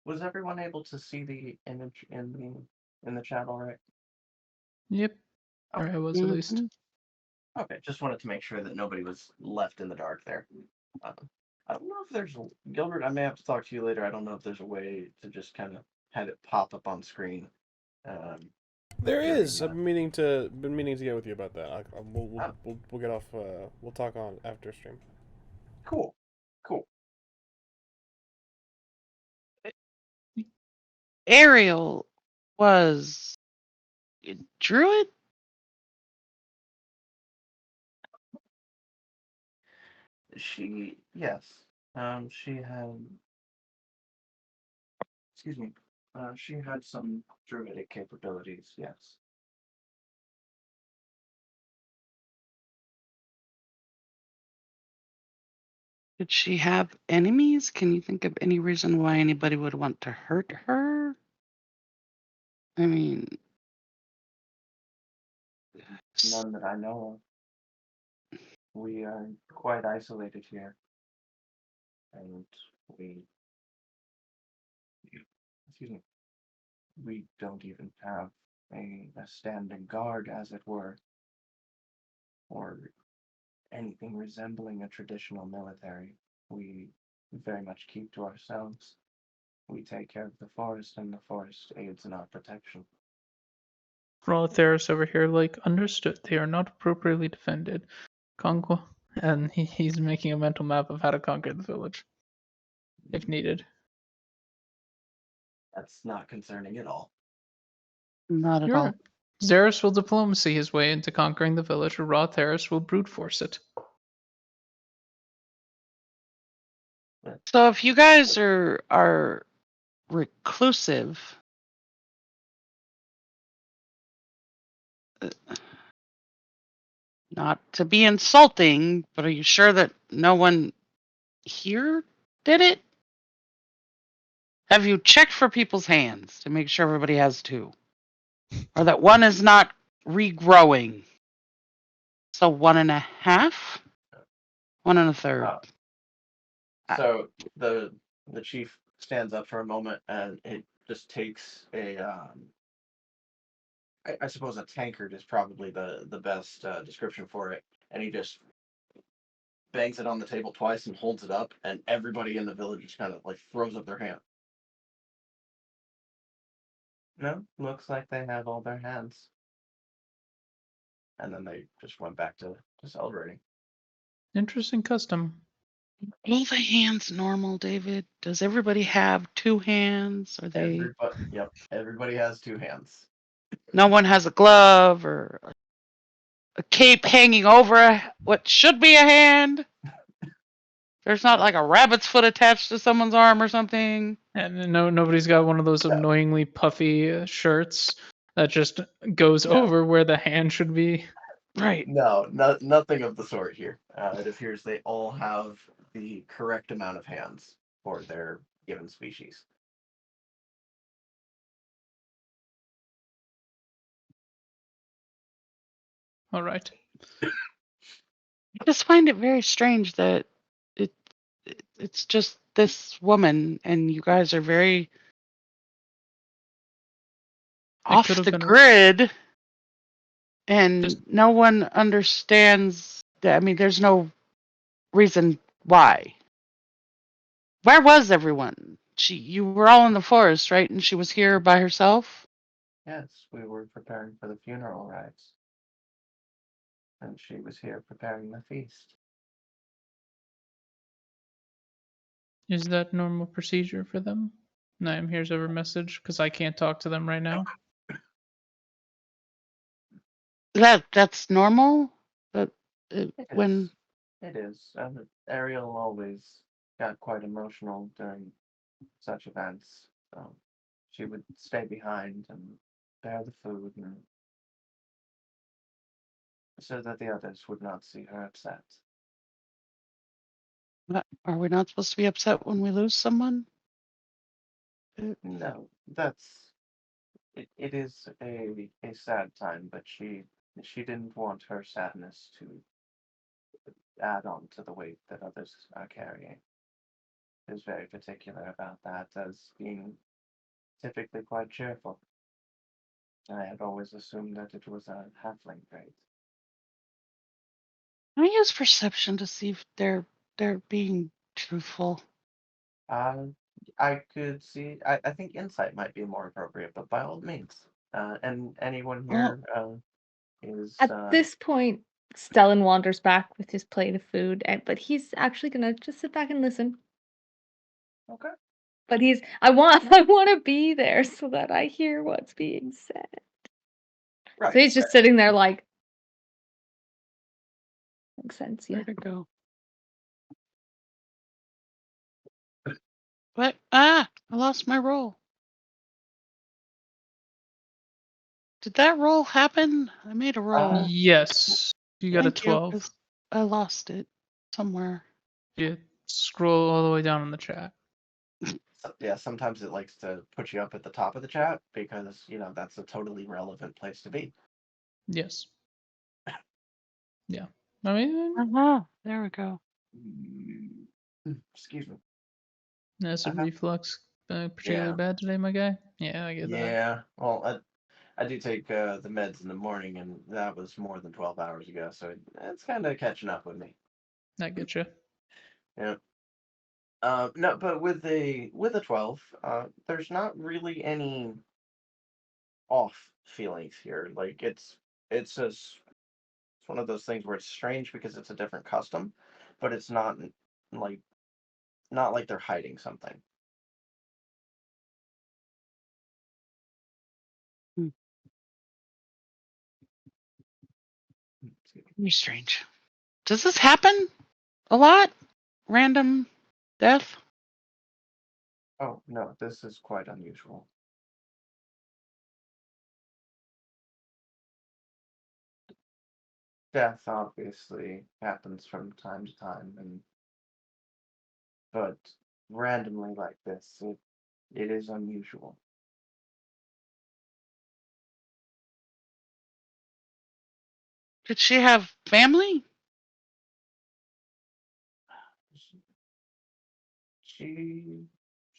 Was everyone able to see the image in the chat all right? Yep. Or I was at least. Mhm. Okay, just wanted to make sure that nobody was left in the dark there. I don't know if there's Gilbert. I may have to talk to you later. I don't know if there's a way to just kind of have it pop up on screen. There during is. the- I've been meaning to get with you about that. We'll get off. We'll talk on after stream. Cool. Ariel was a druid? Yes. She had. Excuse me. She had some druidic capabilities. Yes. Did she have enemies? Can you think of any reason why anybody would want to hurt her? I mean, None that I know of. We are quite isolated here. And we, excuse me, we don't even have a standing guard, as it were, or anything resembling a traditional military. We very much keep to ourselves. We take care of the forest, and the forest aids in our protection. RA-THERIS over here, like, understood. They are not appropriately defended. Conquer, and he's making a mental map of how to conquer the village, if needed. That's not concerning at all. not at You're all. right. ZERRIS will diplomacy his way into conquering the village, or RA-THERIS will brute force it. So if you guys are reclusive, not to be insulting, but are you sure that no one here did it? Have you checked for people's hands to make sure everybody has two? Or that one is not regrowing? So 1.5? 1 1/3. So the chief stands up for a moment, and it just takes a I suppose a tankard is probably the best description for it, and he just bangs it on the table twice and holds it up, and everybody in the village just kind of like throws up their hand. No, looks like they have all their hands. And then they just went back to celebrating. Interesting custom. All the hands normal, David? Does everybody have 2 hands? Are they? Everybody has 2 hands. No one has a glove or a cape hanging over what should be a hand? There's not like a rabbit's foot attached to someone's arm or something? And nobody's got one of those annoyingly puffy shirts that just goes over where the hand should be. Right. No, nothing of the sort here. It appears they all have the correct amount of hands for their given species. All right. I just find it very strange that it's just this woman and you guys are very off could have the been grid and Just- no one understands that. I mean, there's no reason why. Where was everyone? You were all in the forest, right? And she was here by herself? Yes, we were preparing for the funeral rites. And she was here preparing the feast. Is that normal procedure for them? NIAM, here's our message, because I can't talk to them right now. That's normal? That when It is. Ariel always got quite emotional during such events. So she would stay behind and bear the food, and so that the others would not see her upset. are we not supposed to be upset when we lose someone? No, it is a sad time, but she didn't want her sadness to add on to the weight that others are carrying. She was very particular about that, as being typically quite cheerful. I had always assumed that it was a halfling trait. Can I use perception to see if they're being truthful? I could see. I think insight might be more appropriate, but by all means. And anyone here is At this point, Stellan wanders back with his plate of food, but he's actually gonna just sit back and listen. okay. But I want to be there so that I hear what's being said. Right. So he's just sitting there like, makes sense, yeah. Where'd it go? What? I lost my roll. Did that roll happen? I made a roll. Yes. You got a Thank you, 12. 'cause I lost it somewhere. Yeah. scroll all the way down in the chat. So, yeah, sometimes it likes to put you up at the top of the chat because, that's a totally relevant place to be. Yes. Yeah. I mean, There we go. Excuse me. acid reflux particularly Yeah. bad today, my guy. Yeah, I get that. Yeah. Well, I do take the meds in the morning, and that was more than 12 hours ago, so it's kind of catching up with me. I get you. Yeah. No, but with a 12, there's not really any off feelings here. Like it's just it's one of those things where it's strange because it's a different custom, but it's like not like they're hiding something. You're strange. Does this happen a lot? Random death? Oh no, this is quite unusual. Death obviously happens from time to time, but randomly like this, it is unusual. Did she have family? She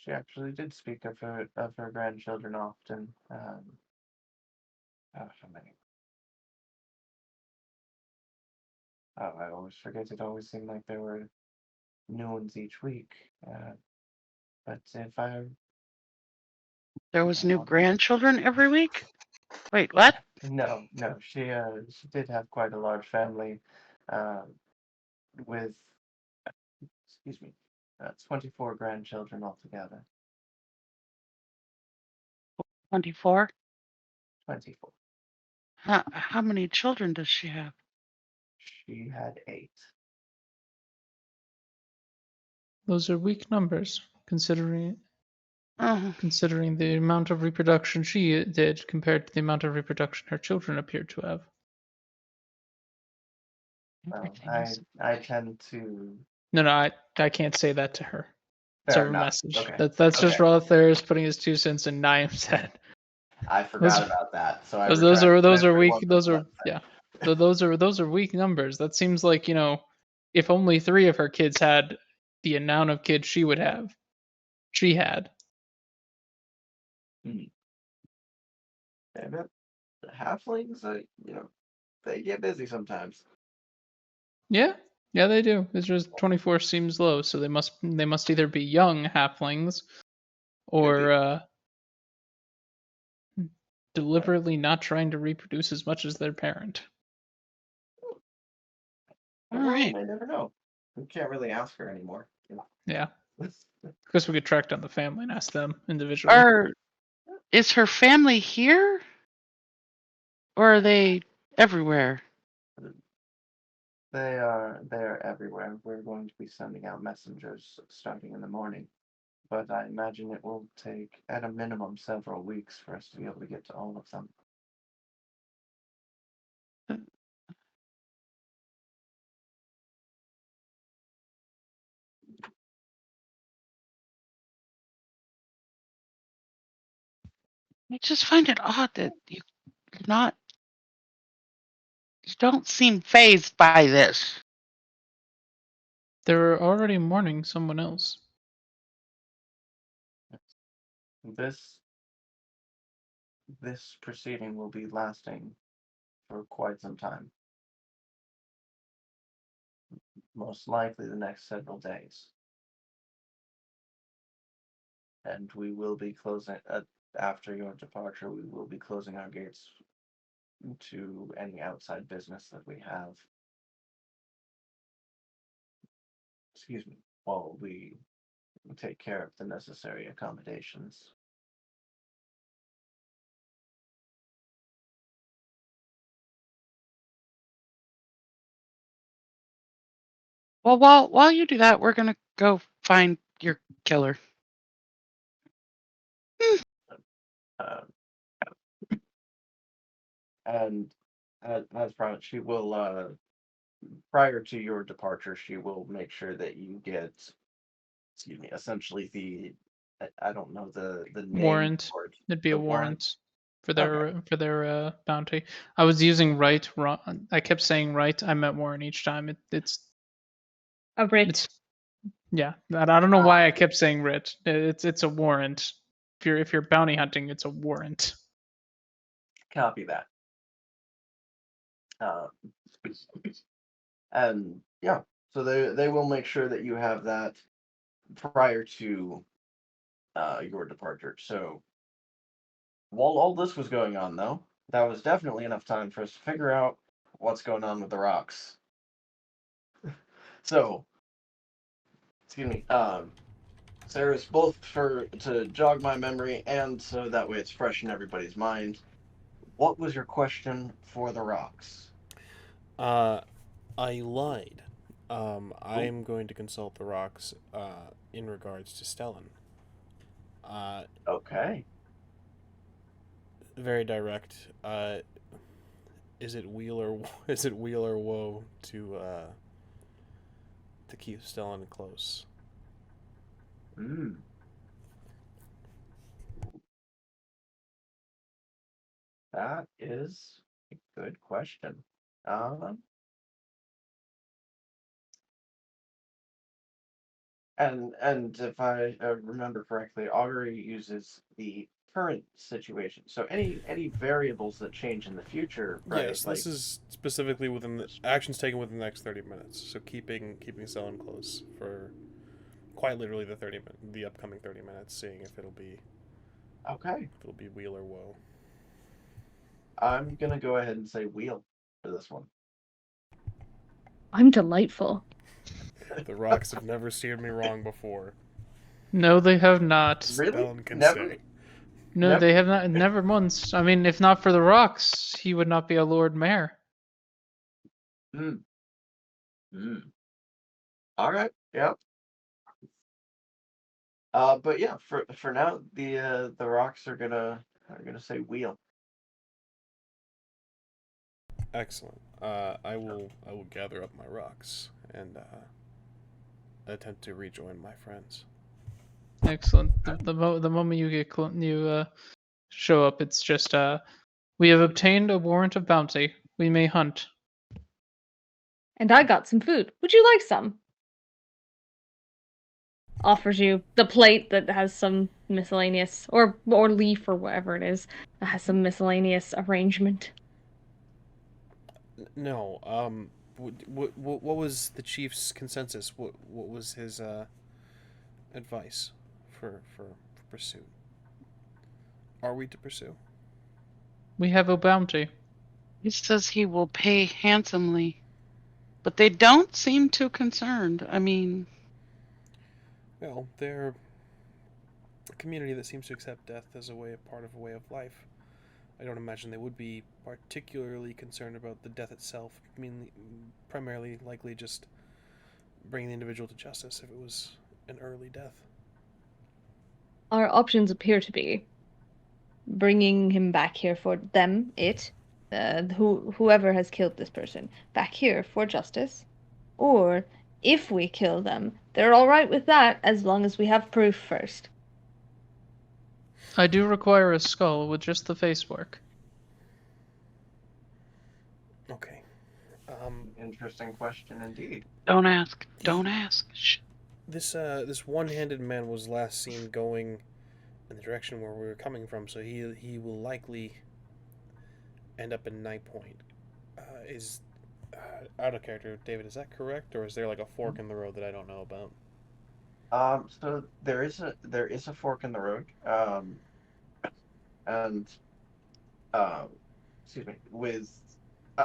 actually did speak of her grandchildren often. Oh, how many? Oh, I always forget. It always seemed like there were new ones each week. But if I There was new grandchildren every week? Wait, what? no, she did have quite a large family, uh, with excuse me, 24 grandchildren altogether. 24? 24. How many children does she have? She had 8. Those are weak numbers, considering Oh, the amount of reproduction she did compared to the amount of reproduction her children appeared to have. Well, everything I tend to. No, I can't say that to her. It's Fair our enough. message. Okay. That's just Okay. RA-THERIS putting his 2 cents in NIAM's head. I Those, forgot about that, so I those retract are every weak. one Those that's are said. yeah. Those are weak numbers. That seems like if only 3 of her kids had the amount of kids she would have, she had. Hmm. Yeah, but the halflings, they get busy sometimes. Yeah, they do. It's just 24 seems low, so they must either be young halflings or deliberately not trying to reproduce as much as their parent. But All well, right. they never know. We can't really ask her anymore. Yeah. Of course, we could track down the family and ask them individually. Is her family here? Or are they everywhere? They are everywhere. We're going to be sending out messengers starting in the morning, but I imagine it will take at a minimum several weeks for us to be able to get to all of them. I just find it odd that you don't seem phased by this. They're already mourning someone else. This proceeding will be lasting for quite some time. Most likely the next several days. And we will be closing, after your departure, we will be closing our gates to any outside business that we have. Excuse me, while we take care of the necessary accommodations. Well, while you do that, we're gonna go find your killer. Uh, and as promised, she will, prior to your departure, she will make sure that you get excuse me, essentially I don't know the name Warrant. for it. It'd be The a warrant for Okay. their bounty. I was using right wrong. I kept saying right. I meant warrant each time. It's A writ. it's yeah. I don't know why I kept saying writ. It's a warrant. If you're bounty hunting, it's a warrant. Copy that. Um, and yeah, so they will make sure that you have that prior to your departure. So while all this was going on, though, that was definitely enough time for us to figure out what's going on with the rocks. So, excuse me, Sarah's both to jog my memory and so that way it's fresh in everybody's mind. What was your question for the rocks? I lied. I am going to consult the rocks in regards to Stellan. Okay. Very direct. Is it wheel or woe to keep Stellan close? Hmm. That is a good question. And if I remember correctly, augury uses the current situation. So any variables that change in the future, right? Yes, Like this is specifically within the actions taken within the next 30 minutes. So keeping Stellan close for quite literally the upcoming 30 minutes, seeing if it'll be okay, wheel or woe. I'm gonna go ahead and say wheel for this one. I'm delightful. The rocks have never steered me wrong before. No, they have not. Really? Stellan can Never? stay. No, Never? they have not. Never once. I mean, if not for the rocks, he would not be a Lord Mayor. Hmm. Hmm. All right. Yep. But yeah, for now, the rocks are gonna say wheel. Excellent. I will gather up my rocks and attempt to rejoin my friends. Excellent. The moment you get show up, it's just we have obtained a warrant of bounty. We may hunt. And I got some food. Would you like some? Offers you the plate that has some miscellaneous, or leaf or whatever it is, that has some miscellaneous arrangement. No. What was the chief's consensus? What was his advice for pursuit? Are we to pursue? We have a bounty. He says he will pay handsomely, but they don't seem too concerned. I mean, Well, they're a community that seems to accept death as part of a way of life. I don't imagine they would be particularly concerned about the death itself. I mean, primarily likely just bringing the individual to justice if it was an early death. Our options appear to be bringing him back here for whoever has killed this person, back here for justice, or if we kill them, they're all right with that as long as we have proof first. I do require a skull with just the face work. Okay. Interesting question indeed. don't ask. Don't ask. Shh. This one-handed man was last seen going in the direction where we were coming from, so he will likely end up in Night Point. Is out of character, David? Is that correct, or is there like a fork in the road that I don't know about? So there is a fork in the road. And excuse me, with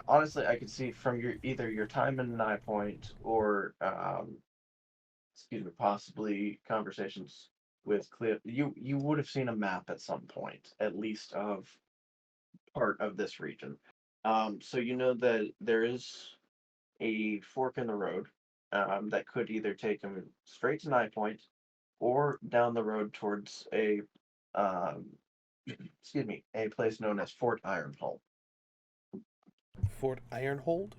honestly, I could see from either your time in Nigh Point or excuse me, possibly conversations with CLIO. You would have seen a map at some point, at least of part of this region. So you know that there is a fork in the road that could either take him straight to Nigh Point or down the road towards a um, excuse me, a place known as Fort Ironhull. Fort Ironhold?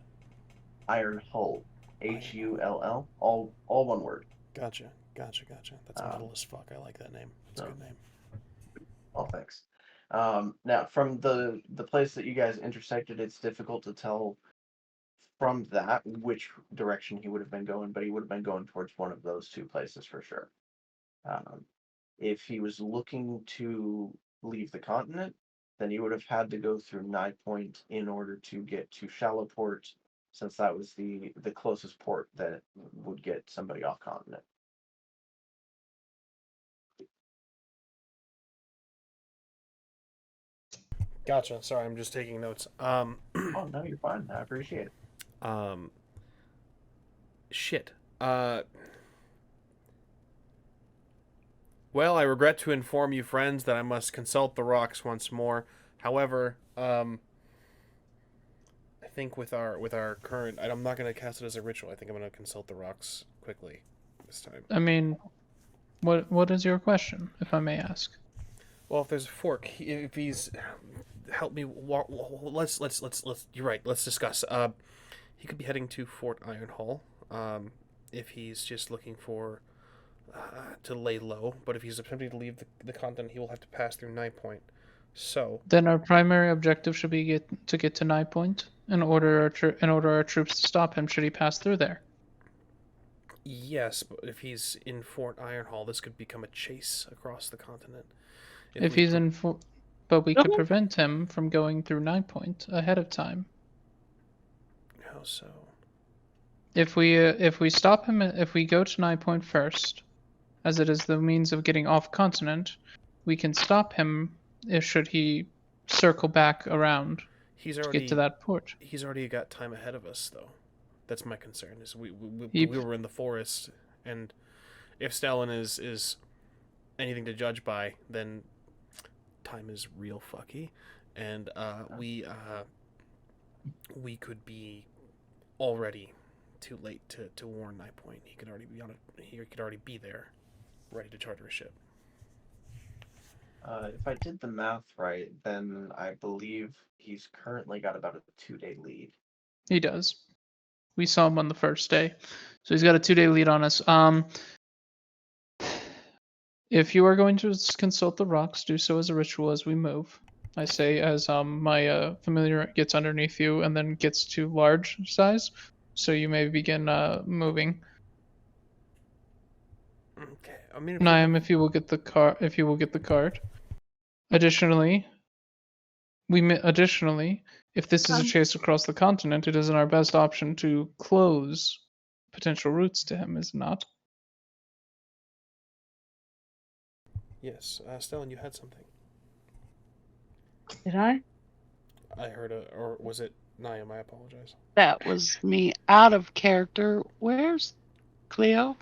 Ironhull, Hull, all one word. Gotcha. Gotcha. That's metal as fuck. I like that name. That's a good name. Well, thanks. Now, from the place that you guys intersected, it's difficult to tell from that which direction he would have been going, but he would have been going towards one of those two places for sure. If he was looking to leave the continent, then he would have had to go through Nye Point in order to get to Shallow Port, since that was the closest port that would get somebody off continent. Gotcha. Sorry, I'm just taking notes. Oh no, you're fine. I appreciate it. Shit. Well, I regret to inform you, friends, that I must consult the rocks once more. However, I think with our current, I'm not going to cast it as a ritual. I think I'm going to consult the rocks quickly this time. I mean, what is your question, if I may ask? Well, if there's a fork, if he's help me. Let's. You're right. Let's discuss. He could be heading to Fort Ironhall. If he's just looking for to lay low, but if he's attempting to leave the continent, he will have to pass through Nye Point. So then our primary objective should be to get to Nye Point in order our troops to stop him should he pass through there. Yes, but if he's in Fort Ironhall, this could become a chase across the continent. If he's in but we could prevent him from going through Nye Point ahead of time. How so? If we stop him, if we go to Nye Point first, as it is the means of getting off continent, we can stop him should he circle back around to get to that port. He's already got time ahead of us, though. That's my concern. Is we were in the forest, and if STELLAN is anything to judge by, then time is real fucky, and we could be already too late to warn Nye Point. He could already be he could already be there, ready to charter a ship. If I did the math right, then I believe he's currently got about a 2-day lead. He does. We saw him on the first day, so he's got a 2-day lead on us. If you are going to consult the rocks, do so as a ritual as we move. I say as my familiar gets underneath you and then gets to large size, so you may begin moving. Okay, I mean, NIAM, if you will get the card. Additionally, if this is a chase across the continent, it is in our best option to close potential routes to him, is it not? Yes, STELLAN, you had something. Did I? I heard or was it NIAM? I apologize. That was me out of character. Where's CLIO?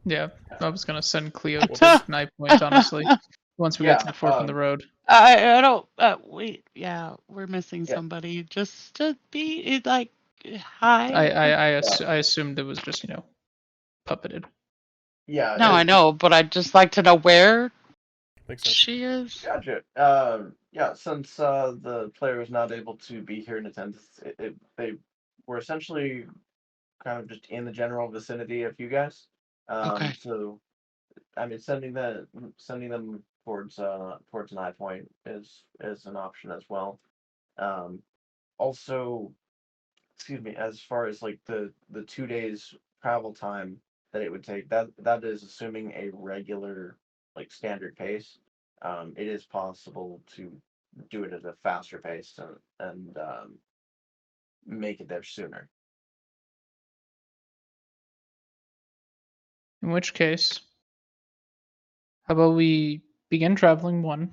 Yeah, I was gonna send CLIO to Nye Point, honestly. Once we get to the fork in the road. I don't. Wait. Yeah, we're missing somebody. Just to be like, hi. I assumed it was just puppeted. Yeah. No, I know, but I'd just like to know where Makes sense. she is. Gotcha. Yeah, since the player was not able to be here in attendance, they were essentially kind of just in the general vicinity of you guys. Okay. So, I mean, sending them towards Nye Point is an option as well. Also, excuse me, as far as like the 2 days travel time that it would take, that is assuming a regular like standard pace. It is possible to do it at a faster pace and make it there sooner. In which case, how about we begin traveling one?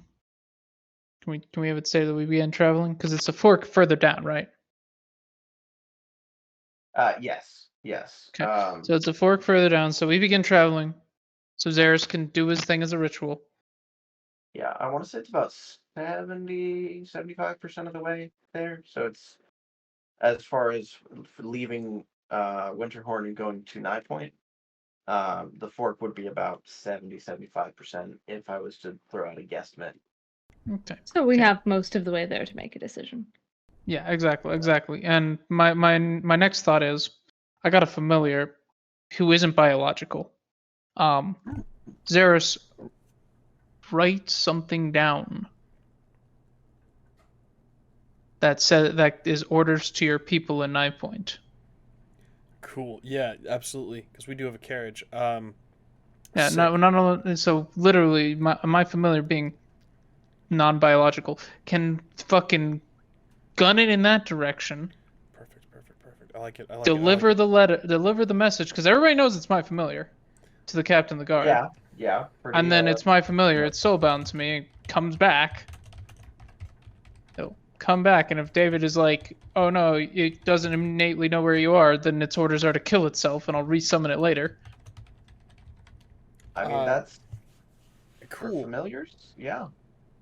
Can we have it say that we begin traveling? Because it's a fork further down, right? Yes. Okay. So it's a fork further down, so we begin traveling. So ZERRIS can do his thing as a ritual. Yeah, I want to say it's about 75% of the way there. So it's as far as leaving Winterhorn and going to Nye Point. The fork would be about 75% if I was to throw out a guesstimate. Okay. So we have most of the way there to make a decision. Yeah, exactly. And my next thought is, I got a familiar who isn't biological. ZERRIS, write something down that is orders to your people in Knife Point. Cool. Yeah, absolutely. Because we do have a carriage. Yeah, Sick. not only, so literally, my familiar being non-biological can fucking gun it in that direction. Perfect. I like it. I like Deliver it. the letter, deliver the message, because everybody knows it's my familiar to the captain of the guard. Yeah. And then it's my familiar. It's soulbound to me. It comes back. It'll come back, and if David is like, "Oh no, it doesn't innately know where you are," then its orders are to kill itself, and I'll resummon it later. I mean, that's cool. for familiars. Yeah.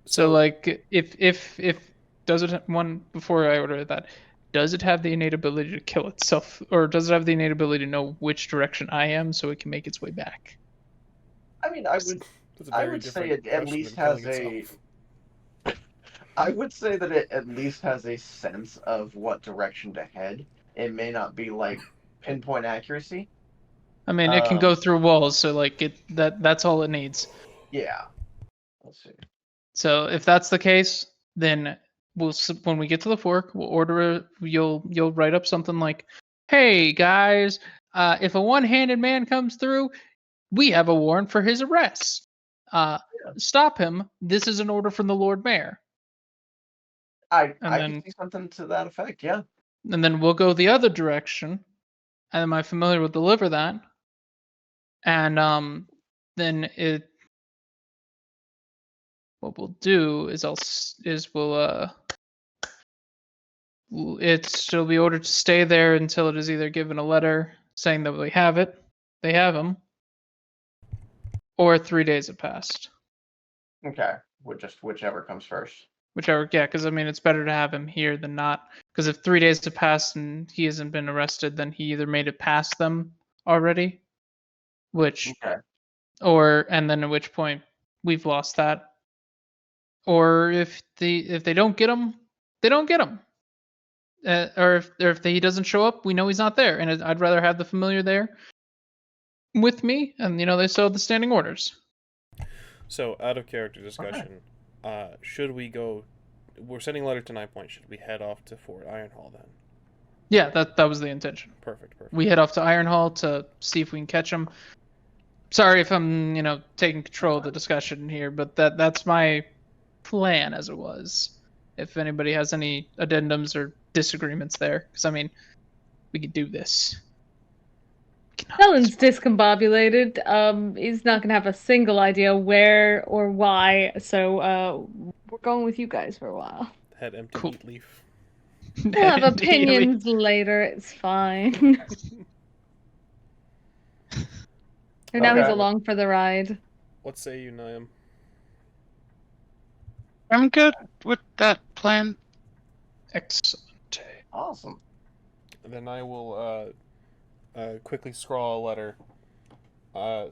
So like, if does it before I order that? Does it have the innate ability to kill itself, or does it have the innate ability to know which direction I am, so it can make its way back? I mean, I would say it at least has a. I would say that it at least has a sense of what direction to head. It may not be like pinpoint accuracy. I mean, it can go through walls, so like that's all it needs. Yeah. Let's see. So if that's the case, then when we get to the fork, we'll order. You'll write up something like, "Hey guys, if a one-handed man comes through, we have a warrant for his arrest. Stop him. This is an order from the Lord Mayor." I can see something to that effect. Yeah. And then we'll go the other direction, and then my familiar will deliver that, and then what we'll do is it'll be ordered to stay there until it is either given a letter saying that they have him, or 3 days have passed. Okay. Whichever comes first. Whichever, yeah, because I mean it's better to have him here than not. Because if 3 days have passed and he hasn't been arrested, then he either made it past them already, and then at which point we've lost that. Or if they don't get him, they don't get him. Or if he doesn't show up, we know he's not there, and I'd rather have the familiar there with me, and they still have the standing orders. So, out of character discussion, should we go? We're sending a letter to 9 Point. Should we head off to Fort Ironhall then? Yeah, that was the intention. Perfect. We head off to Ironhall to see if we can catch him. Sorry if I'm taking control of the discussion here, but that's my plan as it was. If anybody has any addendums or disagreements there, because I mean, we could do this. STELLAN's discombobulated. He's not gonna have a single idea where or why, so we're going with you guys for a while. Head empty, cool. Eat leaf. We'll have opinions later. It's fine. And now he's along for the ride. What say you, NIAM? I'm good with that plan. Excellent. Awesome. And then I will quickly scrawl a letter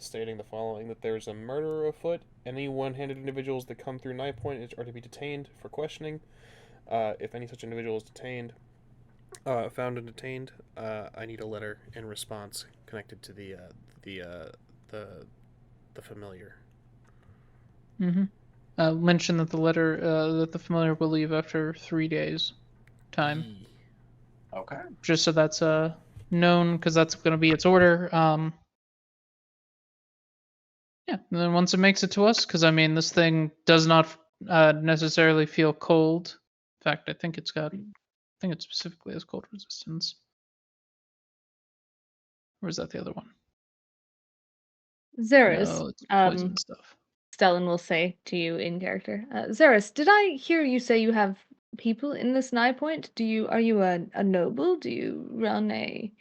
stating the following: that there's a murder afoot. Any one-handed individuals that come through 9 Point are to be detained for questioning. If any such individual is found and detained, I need a letter in response connected to the familiar. Mm-hmm. Mention that the letter that the familiar will leave after 3 days time. Okay. Just so that's known, because that's going to be its order. Yeah, and then once it makes it to us, because I mean this thing does not necessarily feel cold. In fact, I think it specifically has cold resistance. Or is that the other one? ZERRIS, No, it's poison stuff. STELLAN will say to you in character. ZERRIS, did I hear you say you have people in this 9 Point? Are you a noble? Do you run a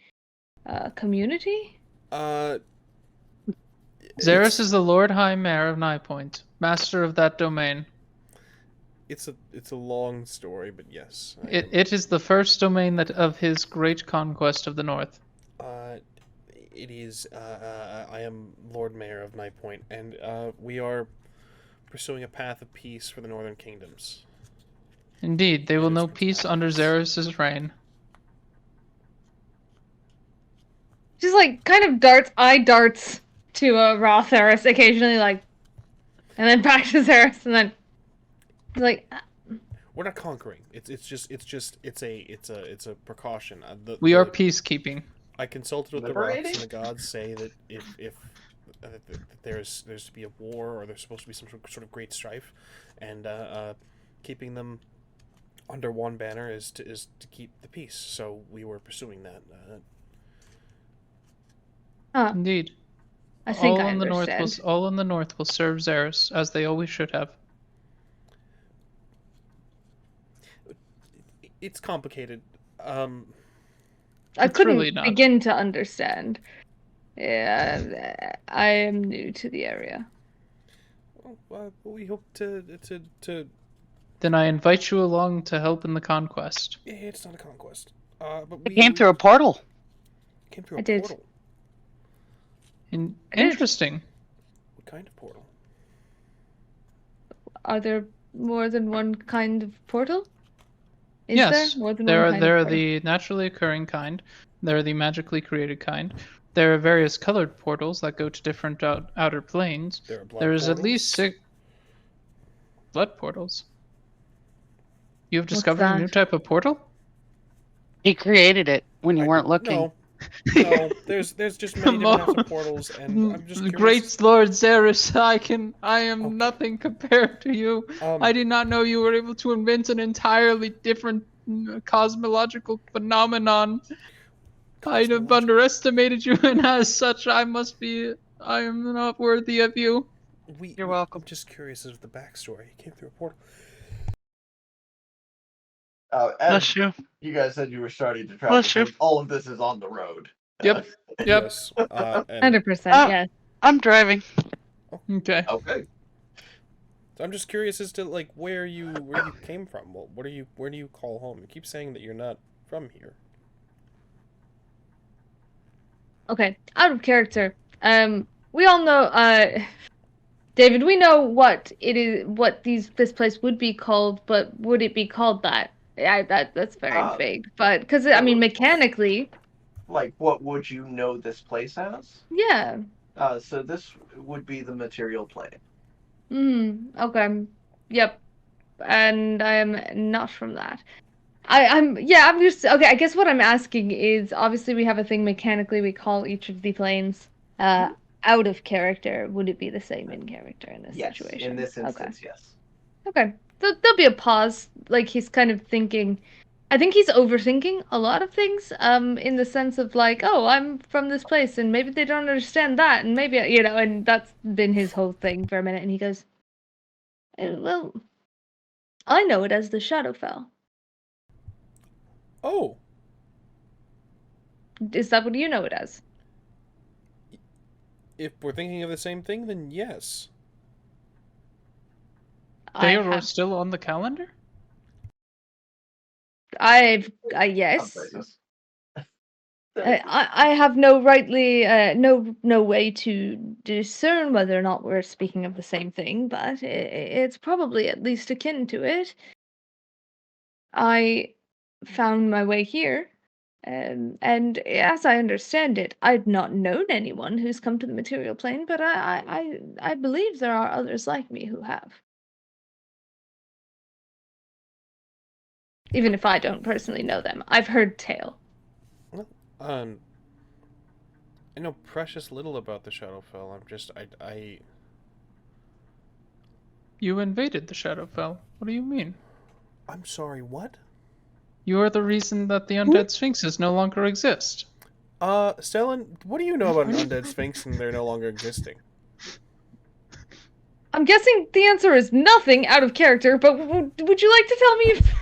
community? ZERRIS is the Lord High Mayor of 9 Point, master of that domain. It's a long story, but yes. It is the first domain of his great conquest of the North. It is. I am Lord Mayor of 9 Point, and we are pursuing a path of peace for the Northern Kingdoms. Indeed, they will know peace under ZERRIS' reign. just like kind of darts to RA-THERIS occasionally, like, and then back to ZERRIS, and then like. We're not conquering. It's a precaution. We are peacekeeping. I consulted with the rocks, and the gods say that if there's to be a war, or there's supposed to be some sort of great strife, and keeping them under one banner is to keep the peace. So we were pursuing that. Indeed. I think all I in the north understand. all in the north will serve ZERRIS, as they always should have. It's complicated. I It's couldn't really not. begin to understand. Yeah, I am new to the area. Well, we hope to. Then I invite you along to help in the conquest. Yeah, it's not a conquest. But It came through a portal. Came through I a did. portal. Interesting. What kind of portal? Are there more than one kind of portal? Is Yes, there more than there one are kind there of are portal? the naturally occurring kind. There are the magically created kind. There are various colored portals that go to different outer planes. There are blood There is at portals? least 6 blood portals. You have What's discovered a new that? type of portal? He created it when you weren't looking. No, there's just many different types of portals, and I'm just curious. Great Lord ZERRIS, I am Okay. nothing compared to you. I did not know you were able to invent an entirely different cosmological phenomenon. I'd have underestimated you, and as such, I am not worthy of you. You're welcome. I'm just curious of the backstory. He came through a portal. Bless you. You guys said you were starting to travel. Bless you. So all of this is on the road. Yep. Yes. And 100%, Ah. yes. I'm driving. Okay. Okay. so I'm just curious as to like where you came from. Well, where do you call home? You keep saying that you're not from here. Okay, out of character. We all know, David, we know what it is, what this place would be called, but would it be called that? Yeah, that's very vague. But, because, I mean, mechanically, Like, what would you know this place as? yeah. So this would be the material plane. Okay. Yep. And I am not from that. I'm just okay. I guess what I'm asking is, obviously we have a thing mechanically we call each of the planes out of character. Would it be the same in character in this Yes, situation? in this instance, yes. Okay. So there'll be a pause. Like, he's kind of thinking. I think he's overthinking a lot of things. In the sense of like, oh, I'm from this place, and maybe they don't understand that, and maybe and that's been his whole thing for a minute. And he goes, well, I know it as the Shadowfell. Oh. Is that what you know it as? If we're thinking of the same thing, then yes. They are still on the calendar? Yes. Outrageous. I have no no way to discern whether or not we're speaking of the same thing, but it's probably at least akin to it. I found my way here, and as I understand it, I've not known anyone who's come to the material plane, but I believe there are others like me who have. Even if I don't personally know them, I've heard tale. Well, I know precious little about the Shadowfell. You invaded the Shadowfell. What do you mean? I'm sorry, what? You are the reason that the undead sphinxes no longer exist. Stellan, what do you know about an undead sphinx and they're no longer existing? I'm guessing the answer is nothing out of character, but would you like to tell me if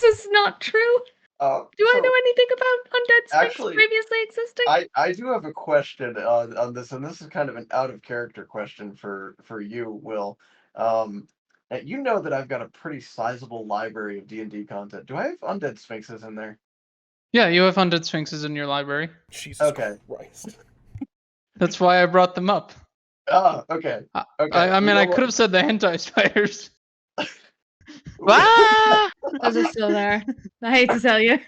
this is not true? Do I know anything about undead sphinx actually, previously existing? I do have a question on this, and this is kind of an out of character question for you, Will. You know that I've got a pretty sizable library of D&D content. Do I have undead sphinxes in there? Yeah, you have undead sphinxes in your library. Jesus Christ. That's why I brought them up. Oh, okay. Okay. I mean, I could have said the hentai spiders. Those are still there. I hate to tell you.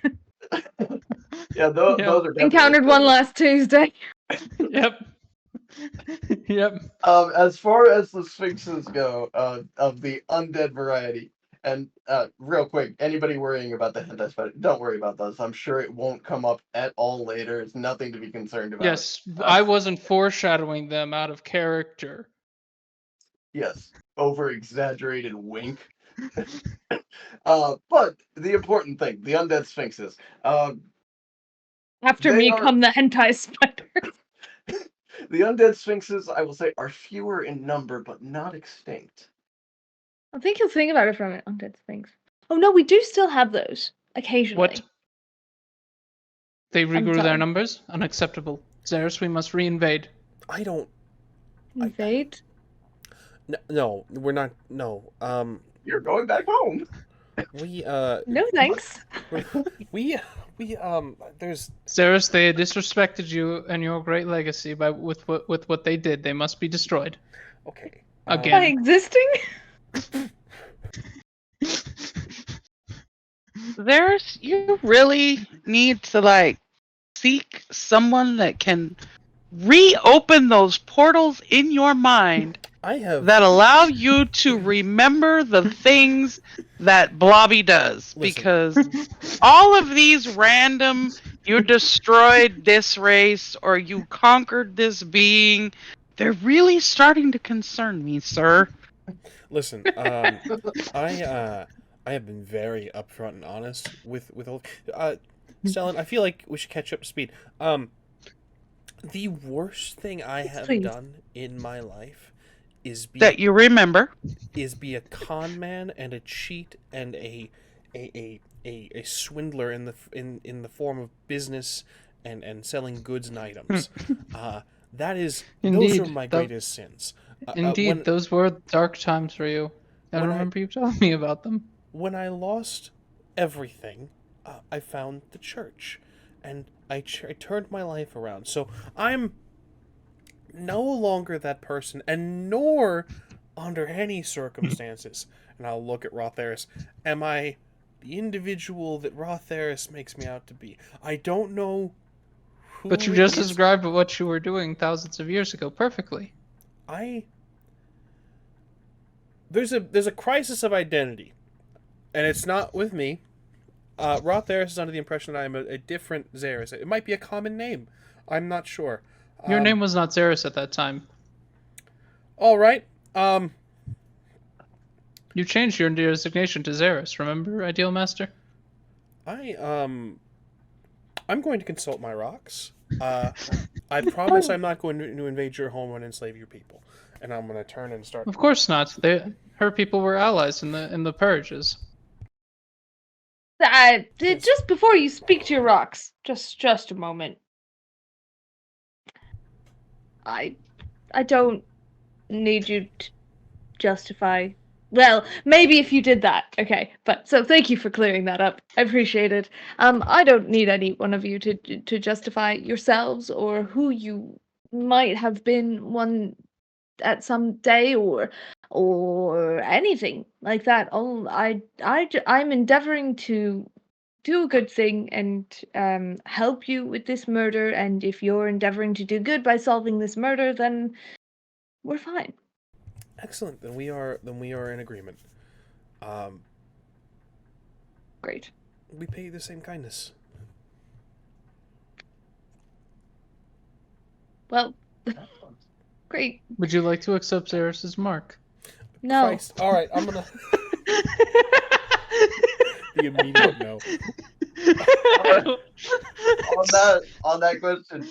Yeah, those Yeah. are definitely Encountered one last Tuesday. Yep. Yep. As far as the sphinxes go, of the undead variety, and real quick, anybody worrying about the hentai spider, don't worry about those. I'm sure it won't come up at all later. It's nothing to be concerned about. Yes, I wasn't foreshadowing them out of character. Yes, over exaggerated wink. But the important thing, the undead sphinxes. After They me are- come the hentai spider. The undead sphinxes, I will say, are fewer in number, but not extinct. I think you'll think about it from an undead sphinx. Oh no, we do still have those occasionally. What? They regrew sorry. their numbers? Unacceptable. Zeris, we must reinvade. I don't. Invade? No, we're not. No. You're going back home. We No thanks. there's Zeris, they disrespected you and your great legacy with what they did. They must be destroyed. okay. Again. By existing? You really need to seek someone that can reopen those portals in your mind I have that allow you to remember the things that Blobby does. Listen. Because all of these random, you destroyed this race or you conquered this being, they're really starting to concern me, sir. Listen. I have been very upfront and honest with Stellan. I feel like we should catch up to speed. The worst thing I have Please. done in my life is be That you remember. a con man and a cheat and a swindler in the form of business and selling goods and items. Those Indeed, are my greatest sins. Indeed, those were dark times for you. I remember you telling me about them. When I lost everything, I found the church, and I turned my life around. So I'm no longer that person, and nor under any circumstances. And I'll look at RA-THERIS. Am I the individual that RA-THERIS makes me out to be? I don't know who. But you just described what you were doing thousands of years ago perfectly. There's a crisis of identity, and it's not with me. RA-THERIS is under the impression that I'm a different Zeris. It might be a common name. I'm not sure. Your name was not Zeris at that time. All right. You changed your designation to Zeris, remember, Ideal Master? I'm going to consult my rocks. I promise I'm not going to invade your home and enslave your people. And I'm going to turn and start. Of course not. Her people were allies in the purges. Just before you speak to your rocks, just a moment. I don't need you to justify. Well, maybe if you did that, okay. But so thank you for clearing that up. I appreciate it. I don't need any one of you to justify yourselves or who you might have been one at some day or anything like that. I'm endeavoring to do a good thing and help you with this murder, and if you're endeavoring to do good by solving this murder, then we're fine. Excellent. Then we are in agreement. Great. We pay you the same kindness. Well, great. Would you like to accept Zeris's mark? No. Christ. All right, I'm gonna. The immediate no. On that question,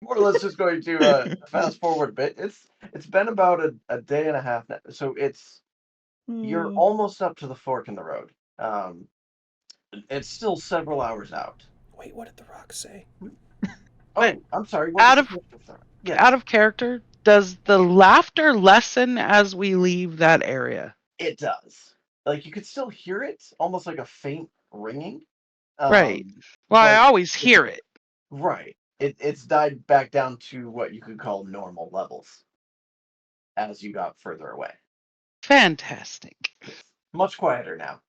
more or less just going to fast forward a bit. It's been about a day and a half now, so you're almost up to the fork in the road. It's still several hours out. Wait, what did the rock say? Oh, I'm sorry. Out of character, does the laughter lessen as we leave that area? It does. Like you could still hear it, almost like a faint ringing. Right. Well, I always hear it. Right. It's died back down to what you could call normal levels as you got further away. Fantastic. Much quieter now.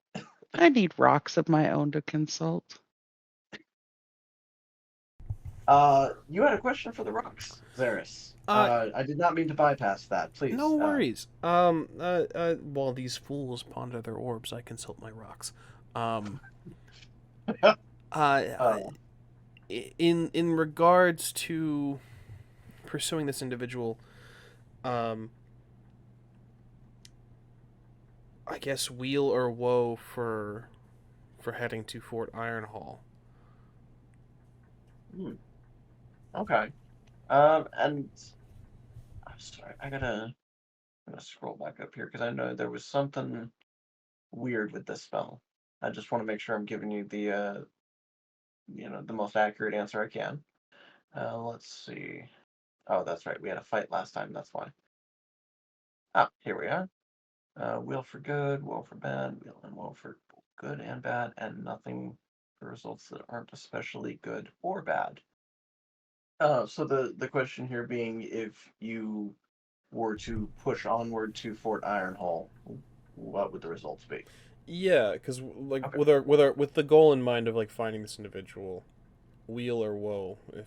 I need rocks of my own to consult. You had a question for the rocks, ZERRIS. I did not mean to bypass that. Please. No worries. While these fools ponder their orbs, I consult my rocks. In regards to pursuing this individual, I guess weal or woe for heading to Fort Ironhall. Okay. And I'm sorry, I'm gonna scroll back up here because I know there was something weird with this spell. I just want to make sure I'm giving you the the most accurate answer I can. Let's see. Oh, that's right. We had a fight last time. That's why. Ah, here we are. Wheel for good, woe for bad, wheel and woe for good and bad, and nothing for results that aren't especially good or bad. So the question here being, if you were to push onward to Fort Ironhall, what would the results be? Yeah, because like Okay. with the goal in mind of like finding this individual, weal or woe. If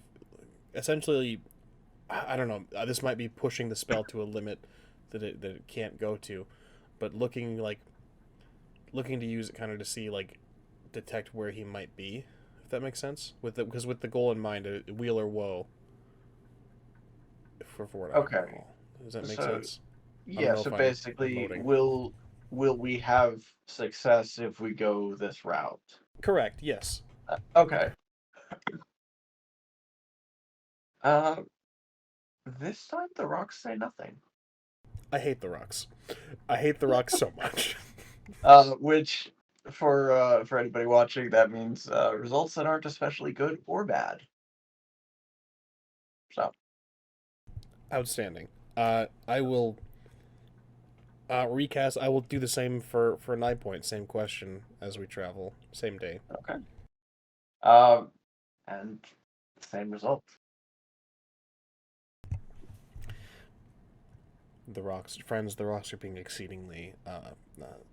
essentially, I don't know. This might be pushing the spell to a limit that it can't go to, but looking to use it kind of to see like detect where he might be, if that makes sense. Because with the goal in mind, weal or woe for Fort Okay. Ironhall. Does that make sense? Yeah, know so if I'm basically, emoting. will we have success if we go this route? Correct. Yes. Okay. Uh, this time the rocks say nothing. I hate the rocks. I hate the rocks so much. Which for anybody watching, that means results that aren't especially good or bad. So Outstanding. I will recast. I will do the same for 9 point. Same question as we travel. Same day. okay. And same result. The rocks, friends. The rocks are being exceedingly.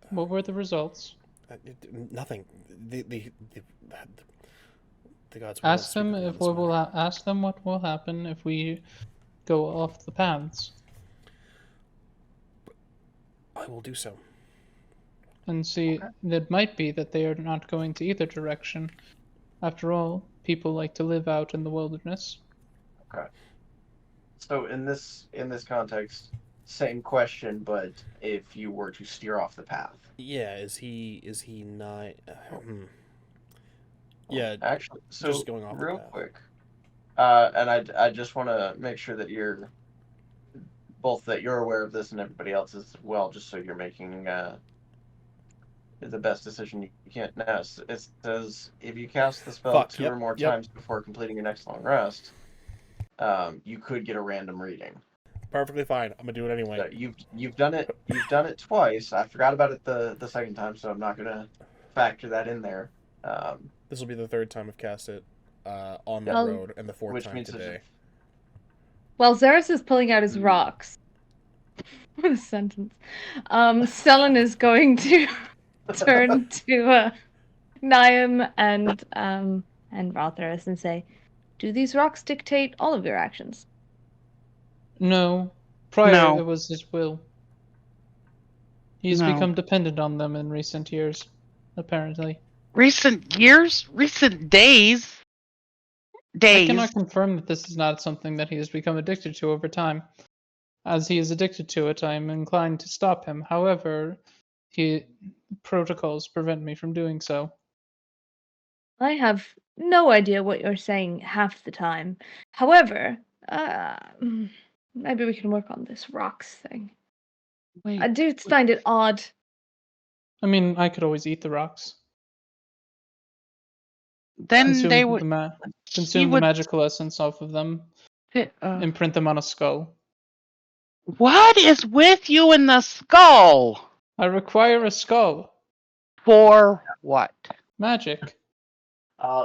What were the results? Nothing. The gods. Ask them if what will ask them what will happen if we go off the paths, I will do so. and see. Okay. It might be that they are not going to either direction. After all, people like to live out in the wilderness. Okay. So in this context, same question, but if you were to steer off the path. Yeah. Is he not? Yeah. Actually, so just going off the real path. quick, and I just want to make sure that you're aware of this and everybody else as well, just so you're making the best decision you can. Now it says if you cast the spell two or more times before completing your next long rest, you could get a random reading. Perfectly fine. I'm gonna do it anyway. So you've done it. You've done it twice. I forgot about it the second time, so I'm not gonna factor that in there. This will be the third time I've cast it on the Well, road, and the fourth which time means today. While ZERRIS is pulling out his rocks. What a sentence. STELLAN is going to turn to NIAM and RA-THERIS and say, "Do these rocks dictate all of your actions?" No, prior No. it was his will. He's No. become dependent on them in recent years, apparently. Recent years? Recent days? I cannot confirm that this is not something that he has become addicted to over time. As he is addicted to it, I am inclined to stop him. However, protocols prevent me from doing so. I have no idea what you're saying half the time. However, maybe we can work on this rocks thing. Wait. I do find it odd. I mean, I could always eat the rocks. Then Consume they would. consume the magical essence off of them. Imprint them on a skull. What is with you in the skull? I require a skull. For what? Magic.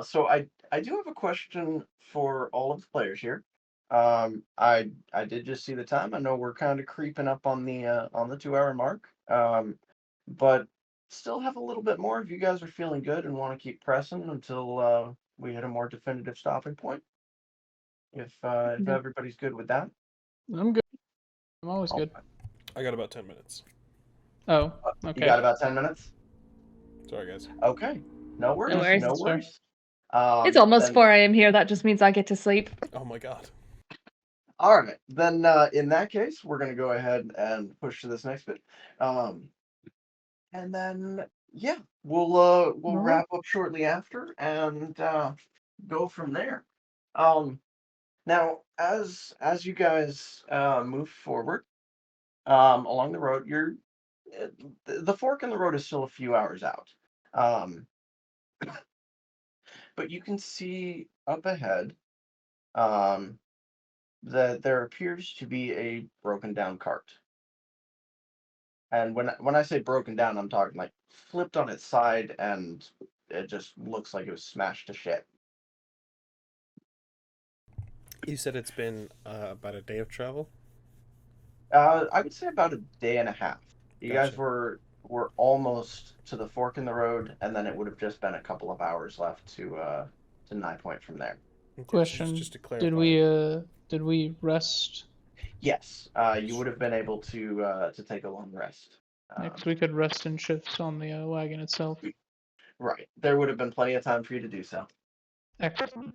So I do have a question for all of the players here. I did just see the time. I know we're kind of creeping up on the 2 hour mark. But still have a little bit more if you guys are feeling good and want to keep pressing until we hit a more definitive stopping point. If everybody's good with that. I'm good. I'm always good. I got about 10 minutes. Oh, You okay. got about 10 minutes? Sorry, guys. Okay. No worries. worries. No That's fair. worries. It's almost Then, 4 a.m. here. That just means I get to sleep. Oh my god. all right. Then in that case, we're gonna go ahead and push to this next bit. And then yeah, we'll Alright. wrap up shortly after and go from there. Now as you guys move forward along the road, uh, the fork in the road is still a few hours out. Um, but you can see up ahead um, that there appears to be a broken down cart. And when I say broken down, I'm talking like flipped on its side, and it just looks like it was smashed to shit. You said it's been about a day of travel? I would say about a day and a half. You guys Gotcha. were almost to the fork in the road, and then it would have just been a couple of hours left to Nigh Point from there. Okay, Question: just to clarify. Did we rest? Yes, you would have been able to take a long rest. Next, we could rest in shifts on the wagon itself. Right, there would have been plenty of time for you to do so. Excellent.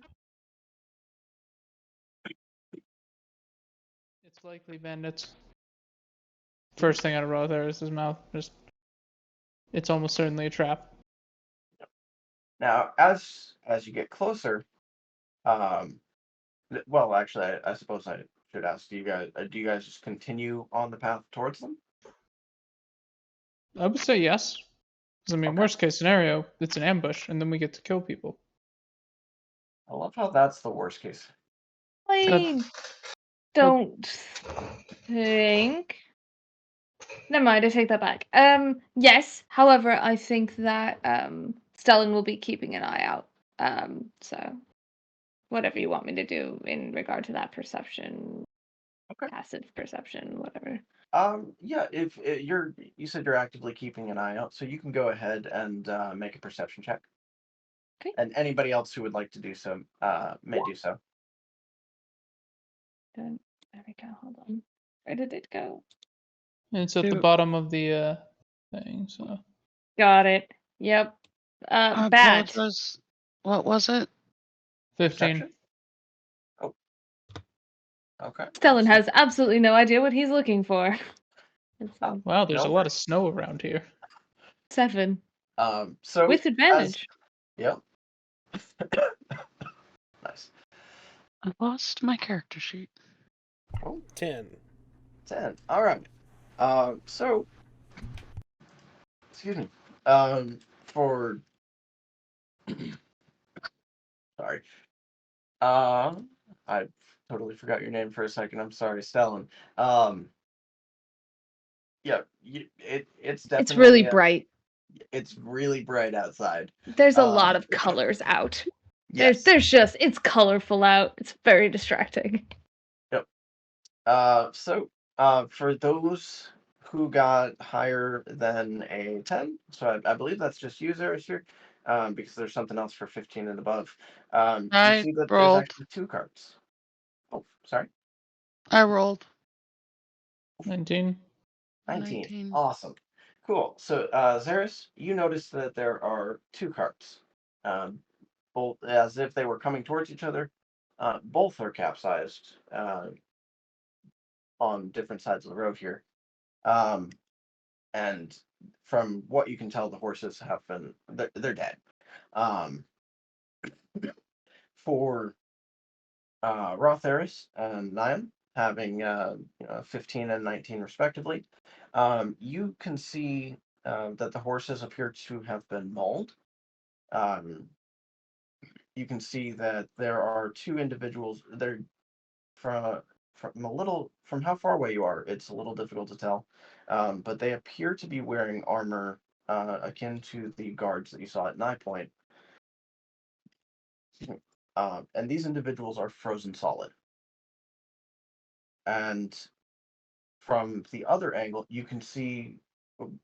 It's likely bandits. First thing out of RA-THERIS' mouth, it's almost certainly a trap. Now, as you get closer, um, well, actually, I suppose I should ask: do you guys just continue on the path towards them? I would say yes. 'Cause, I mean, Okay. worst case scenario, it's an ambush, and then we get to kill people. I love how that's the worst case. I don't think. Never mind, I take that back. Yes. However, I think that Stellan will be keeping an eye out. So whatever you want me to do in regard to that perception, Okay. passive perception, whatever. Yeah. If you said you're actively keeping an eye out, so you can go ahead and make a perception check. Okay. And anybody else who would like to do so may do so. Then there we go. Hold on. Where did it go? And it's at the Dude. bottom of the thing, so. Got it. Yep. I Bat. apologize. What was it? 15. Perception? Oh. Okay. Stellan has absolutely no idea what he's looking for. It's Wow, there's No a lot of worries. snow around here. 7 So with advantage. Yep. Nice. I lost my character sheet. Oh, 10. 10. All right. So, excuse me. For sorry. I totally forgot your name for a second. I'm sorry, Stellan. Yeah, it's definitely It's really bright. It's really bright outside. There's a lot of colors out. Yes. It's colorful out. It's very distracting. Yep. So for those who got higher than a 10, so I believe that's just users here, because there's something else for 15 and above. You I see that there's rolled. actually 2 cards. Oh, sorry. I rolled. 19. 19. 19. Awesome. Cool. So, ZERRIS, you notice that there are 2 carts, both as if they were coming towards each other. Both are capsized on different sides of the road here. And from what you can tell, the horses have been, they're dead. For RA-THERIS and NIAM, having 15 and 19 respectively, you can see that the horses appear to have been mauled. You can see that there are 2 individuals. They're from how far away you are, it's a little difficult to tell, but they appear to be wearing armor akin to the guards that you saw at Nigh Point. And these individuals are frozen solid. And from the other angle, you can see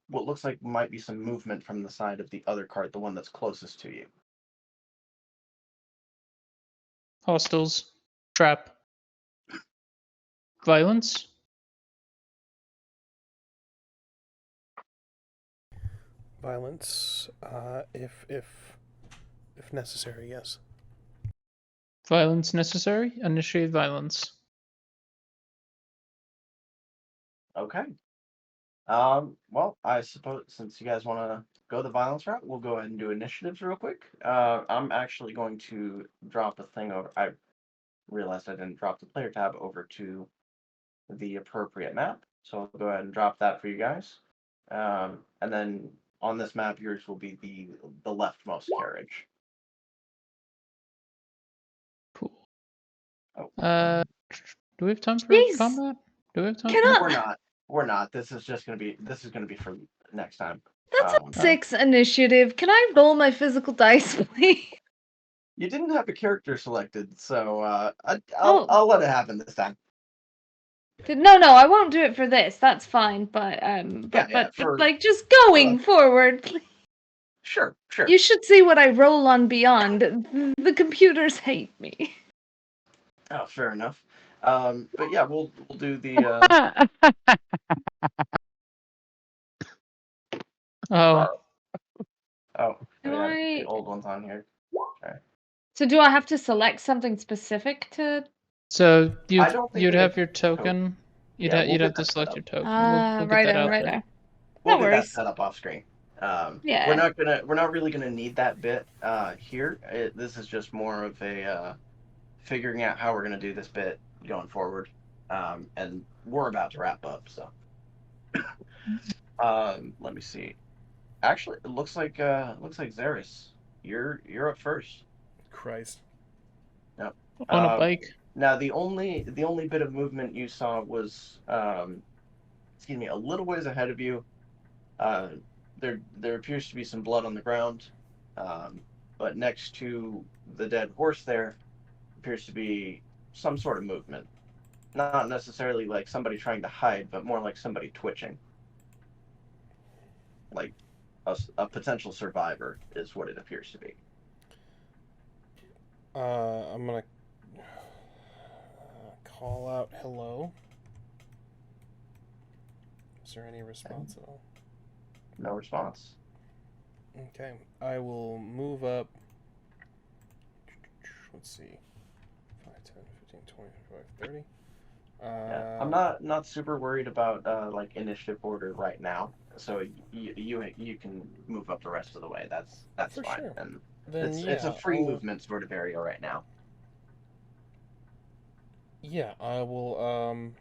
what looks like might be some movement from the side of the other cart, the one that's closest to you. Hostiles. Trap. Violence. Violence, if necessary, yes. Violence necessary. Initiate violence. Okay. Well, I suppose since you guys want to go the violence route, we'll go ahead and do initiatives real quick. I'm actually going to drop a thing over. I realized I didn't drop the player tab over to the appropriate map, so I'll go ahead and drop that for you guys. And then on this map, yours will be the leftmost carriage. Cool. Oh, Do we have time for Jeez. combat? Do we have time? Can for I- we're not. We're not. This is gonna be for next time. That's Um, a 6 initiative. Can I roll my physical dice, please? You didn't have a character selected, so I'll Oh. let it happen this time. No, I won't do it for this. That's fine. But for- like just going forward, please. Sure. You should see what I roll on Beyond. The computers hate me. Oh, fair enough. But yeah, we'll do the Oh, oh Do yeah, I- the old one's on here. So do I have to select something specific to? so I don't think you'd we have have your token. You'd Yeah, we'll you'd get have to that set select up. your token. Ah, we'll get right that there, out right there. there. We'll No get that worries. set up off screen. Yeah. We're not really gonna need that bit here. This is just more of a figuring out how we're gonna do this bit going forward. And we're about to wrap up, so let me see. Actually, it looks like ZERRIS. You're up first. Christ. Yep. On a bike. Now the only bit of movement you saw was excuse me, a little ways ahead of you. There appears to be some blood on the ground, but next to the dead horse there appears to be some sort of movement. Not necessarily like somebody trying to hide, but more like somebody twitching. Like a potential survivor is what it appears to be. I'm gonna call out hello. Is there any response at all? No response. Okay, I will move up. Let's see. 5, 10, 15, 20, 25, 30. Yeah, I'm not super worried about like initiative order right now. So you can move up the rest of the way. That's For fine. sure. And Then it's a free I'll- movement sort of area right now. Yeah, I will.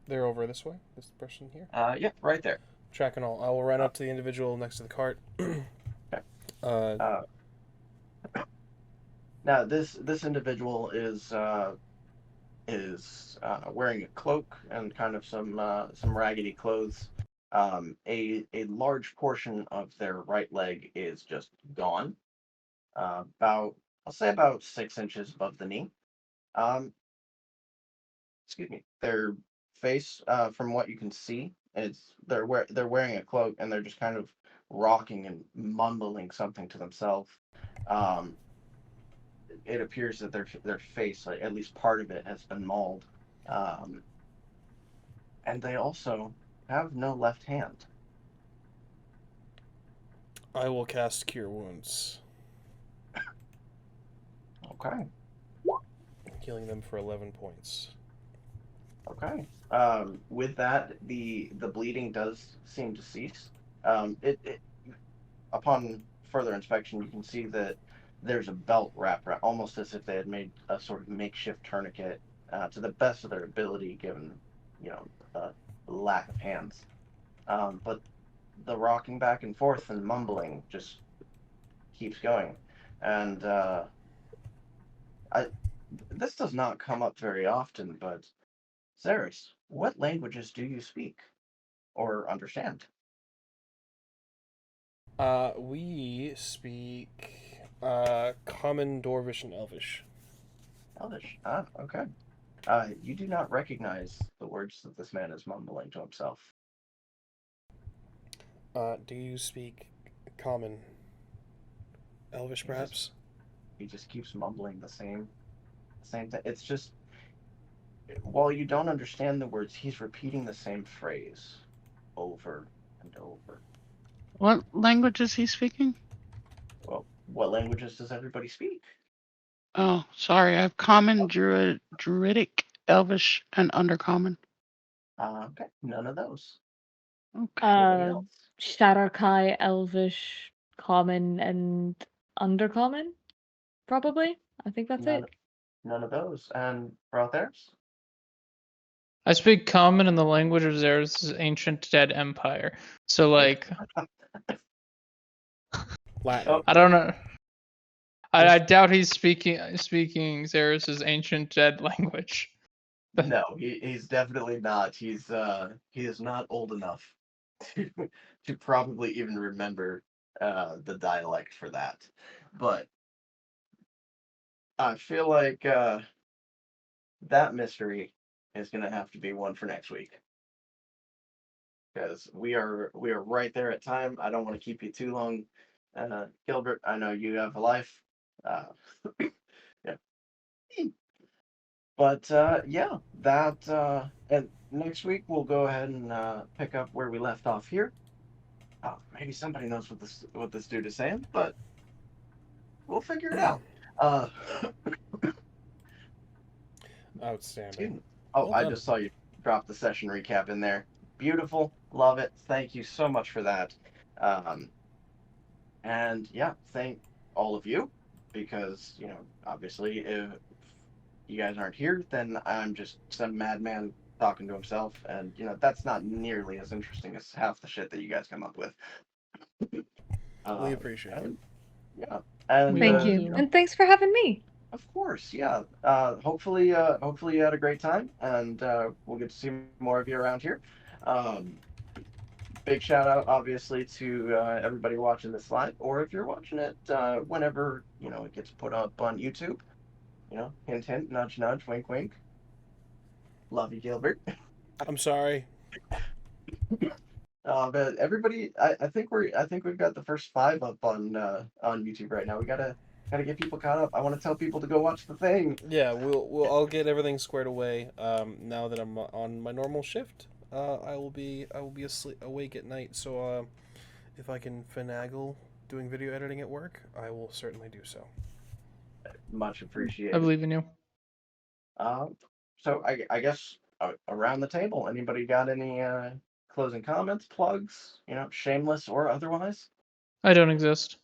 They're over this way. This person here. Yep, right there. Track and all. I will run up to the individual next to the cart. Now this individual is wearing a cloak and kind of some raggedy clothes. A large portion of their right leg is just gone. I'll say about 6 inches above the knee. Excuse me. Their face, from what you can see, they're wearing a cloak and they're just kind of rocking and mumbling something to themselves. It appears that their face, like, at least part of it, has been mauled, and they also have no left hand. I will cast Cure Wounds, Okay. healing them for 11 points. Okay. With that, the bleeding does seem to cease. Upon further inspection, you can see that there's a belt wrapped around, almost as if they had made a sort of makeshift tourniquet, to the best of their ability, given the lack of hands. But the rocking back and forth and mumbling just keeps going, and this does not come up very often, but ZERRIS, what languages do you speak or understand? We speak Common, Dwarvish, and Elvish. Elvish. Okay. You do not recognize the words that this man is mumbling to himself. Do you speak Common? Elvish, perhaps? he just keeps mumbling the same thing. It's just, while you don't understand the words, he's repeating the same phrase over and over. What language is he speaking? Well, what languages does everybody speak? Oh, sorry. I have common, druidic, elvish, and undercommon. Okay, none of those. Okay. Anybody else? Shadowkai, Elvish, Common, and Undercommon, probably. I think that's None, it. none of those. And RA-THERIS? I speak common in the language of ZERRIS' ancient dead empire. So like, Latin. Oh, I don't know. I doubt he's speaking ZERRIS' ancient dead language. no, he's definitely not. He is not old enough to to probably even remember the dialect for that. But I feel like that mystery is gonna have to be one for next week. Because we are right there at time. I don't want to keep you too long. Gilbert, I know you have a life. Uh, yeah. But yeah, that and next week we'll go ahead and pick up where we left off here. Maybe somebody knows what this dude is saying, but we'll figure it out. Uh, Outstanding. oh, Well I done. just saw you drop the session recap in there. Beautiful, love it. Thank you so much for that. Um, and yeah, thank all of you because obviously if you guys aren't here, then I'm just some madman talking to himself, and that's not nearly as interesting as half the shit that you guys come up with. We appreciate it. Yeah, and Thank Thank you. And thanks for having me. of course, yeah. Hopefully you had a great time, and we'll get to see more of you around here. Um, Big shout out, obviously, to everybody watching this live, or if you're watching it whenever it gets put up on YouTube. Hint, hint, nudge, nudge, wink, wink. Love you, Gilbert. I'm sorry. But everybody, I think we've got the first 5 up on YouTube right now. We gotta get people caught up. I want to tell people to go watch the thing. Yeah, I'll get everything squared away. Now that I'm on my normal shift, I will be awake at night. So if I can finagle doing video editing at work, I will certainly do so. Much I appreciated. believe in you. So I guess around the table, anybody got any closing comments, plugs, shameless or otherwise? I don't exist.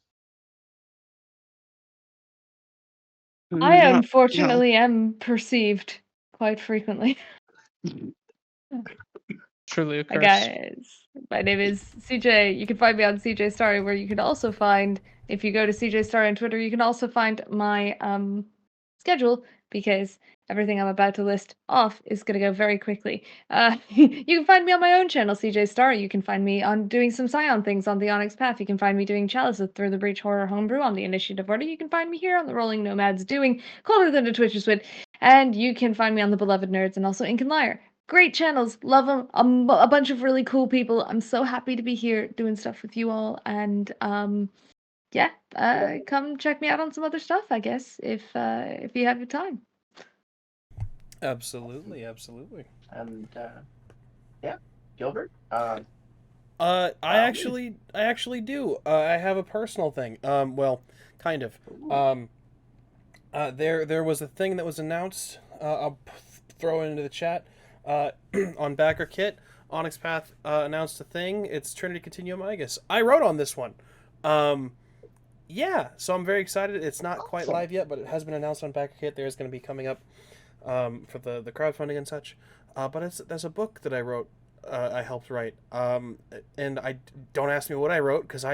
I No. unfortunately am perceived quite frequently. Truly a Hi curse. guys, my name is CJ. You can find me on CJSTARRY, where you can also find, if you go to CJSTARRY on Twitter, you can also find my schedule, because everything I'm about to list off is going to go very quickly. You can find me on my own channel, CJSTARRY. You can find me on doing some Scion things on the Onyx Path. You can find me doing Chalice with Through the Breach Horror Homebrew on the Initiative Order. You can find me here on the Rolling Nomads doing Colder Than a Twitcher's Wit. And you can find me on the Beloved Nerds and also Ink and Lyre. Great channels, love them. A bunch of really cool people. I'm so happy to be here doing stuff with you all. And yeah, come check me out on some other stuff, I guess, if you have the time. Absolutely. And yeah, Gilbert. I actually do. I have a personal thing. Well, kind of. There was a thing that was announced. I'll throw it into the chat. On Backer Kit, Onyx Path announced a thing. It's Trinity Continuum Igus. I wrote on this one. Yeah, so I'm very excited. It's not quite live yet, but it has been announced on Backer Kit. There's going to be coming up for the crowdfunding and such. But there's a book that I wrote. I helped write. And I don't ask me what I wrote because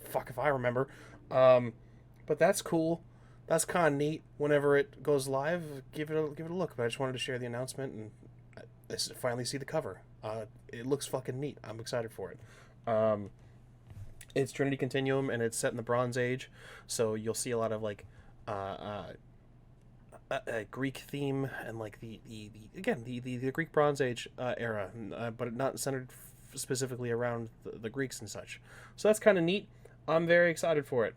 fuck if I remember. But that's cool. That's kind of neat. Whenever it goes live, give it a look. But I just wanted to share the announcement and finally see the cover. It looks fucking neat. I'm excited for it. It's Trinity Continuum and it's set in the Bronze Age, so you'll see a lot of like Greek theme and like the Greek Bronze Age era, but not centered specifically around the Greeks and such. So that's kind of neat. I'm very excited for it.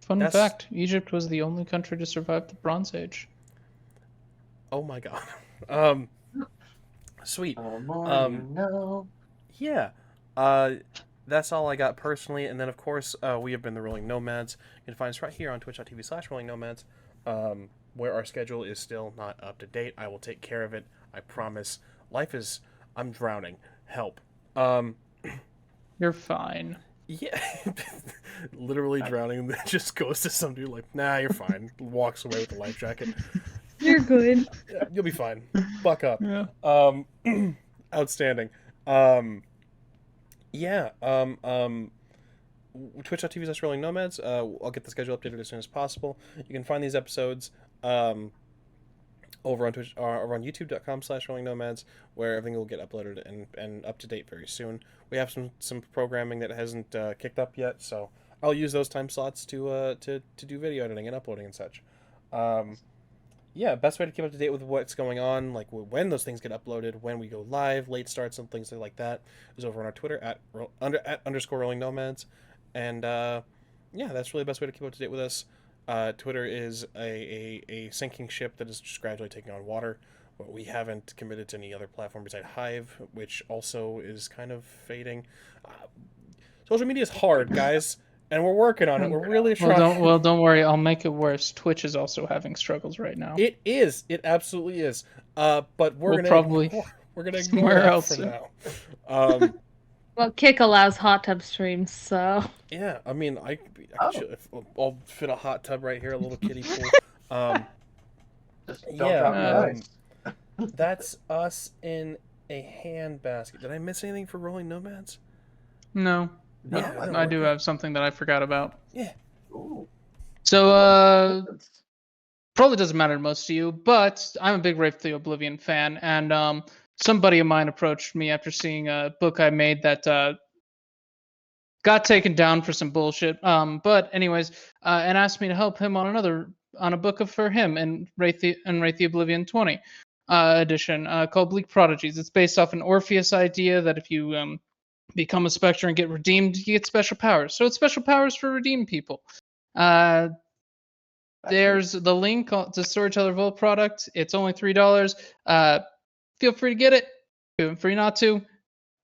Fun fact: Egypt was the only country to survive the Bronze Age. Oh my god. Sweet. More you know. Yeah. That's all I got personally, and then of course we have been the Rolling Nomads. You can find us right here on twitch.tv/Rolling Nomads, where our schedule is still not up to date. I will take care of it. I promise. I'm drowning. Help. You're fine. Yeah. Literally drowning, and then just goes to some dude like, nah, you're fine. Walks away with a life jacket. You're good. Yeah, you'll be fine. Buck up. Yeah. Outstanding. Twitch.tv/Rolling Nomads. I'll get the schedule updated as soon as possible. You can find these episodes over on Twitch, over on YouTube.com/Rolling Nomads, where everything will get uploaded and up to date very soon. We have some programming that hasn't kicked up yet, so I'll use those time slots to do video editing and uploading and such. Best way to keep up to date with what's going on, like when those things get uploaded, when we go live, late starts, and things like that, is over on our Twitter at _Rolling Nomads. And that's really the best way to keep up to date with us. Twitter is a sinking ship that is just gradually taking on water. But we haven't committed to any other platform besides Hive, which also is kind of fading. Social media is hard, guys. And we're working on it. We're really trying. Don't worry. I'll make it worse. Twitch is also having struggles right now. It is. It absolutely is. But we're gonna ignore somewhere that else for now. Well, Kick allows hot tub streams, so. Yeah, I mean, I'll fit a hot tub right here, a little kiddie pool. Just don't drop the dice. That's us in a handbasket. Did I miss anything for Rolling Nomads? No. But Yeah, I do have something that I forgot about. Yeah. Ooh. So, probably doesn't matter to most of you, but I'm a big Wraith the Oblivion fan, and somebody of mine approached me after seeing a book I made that got taken down for some bullshit. But anyways, and asked me to help him on a book for him in Wraith the Oblivion 20 edition called Bleak Prodigies. It's based off an Orpheus idea that if you become a Spectre and get redeemed, you get special powers. So it's special powers for redeemed people. There's the link to Storyteller Vault product. It's only $3. Feel free to get it. Feel free not to.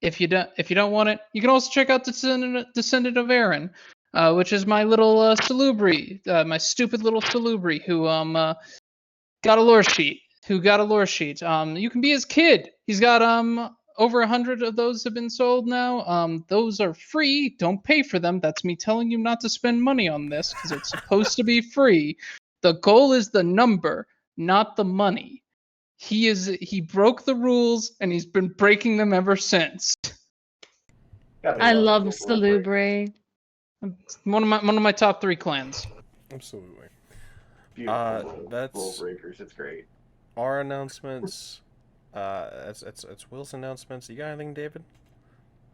If you don't want it, you can also check out Descendant of Aaron, which is my little Salubri, my stupid little Salubri who got a lore sheet. You can be his kid. He's got over 100 of those have been sold now. Those are free. Don't pay for them. That's me telling you not to spend money on this because it's supposed to be free. The goal is the number, not the money. He broke the rules and he's been breaking them ever since. I love Salubri. One of my top 3 clans. Absolutely. Beautiful. That's Rule breakers. It's great. our announcements. It's Will's announcements. You got anything, David?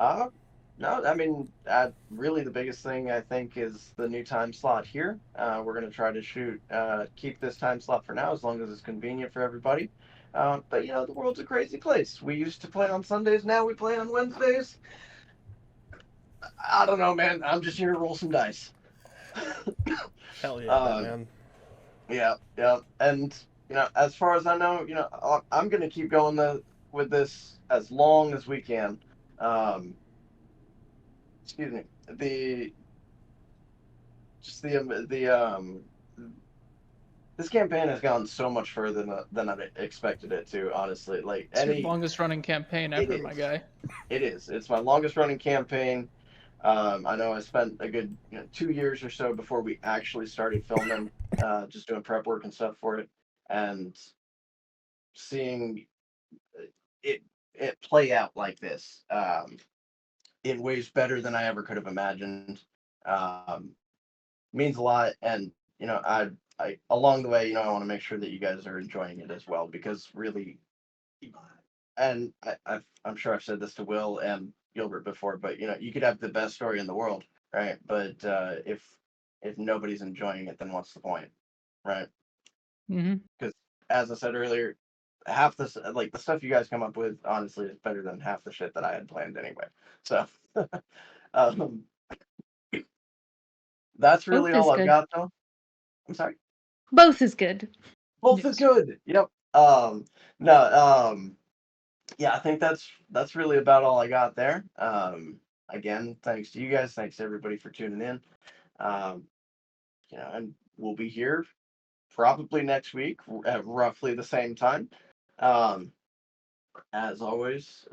No, I mean, really the biggest thing I think is the new time slot here. We're going to try to keep this time slot for now as long as it's convenient for everybody. But, the world's a crazy place. We used to play on Sundays, now we play on Wednesdays. I don't know, man. I'm just here to roll some dice. Hell yeah, man. Yeah. And, as far as I know, I'm going to keep going with this as long as we can. Excuse me. This campaign has gone so much further than I expected it to, honestly. Like, It's your longest running campaign ever, my guy. It is. It's my longest running campaign. I know I spent a good 2 years or so before we actually started filming, just doing prep work and stuff for it, and seeing it play out like this in ways better than I ever could have imagined means a lot. And I along the way, I want to make sure that you guys are enjoying it as well, because really, and I'm sure I've said this to Will and Gilbert before, but you could have the best story in the world, right? But if nobody's enjoying it, then what's the point, right? Because as I said earlier, half the stuff you guys come up with, honestly, is better than half the shit that I had planned anyway. So, That's Both really is all I've good. got, though. I'm sorry. Both is good. Both is Yes. good. Yep. No. Yeah, I think that's really about all I got there. Again, thanks to you guys. Thanks to everybody for tuning in. Um, and we'll be here probably next week at roughly the same time. Um, as always,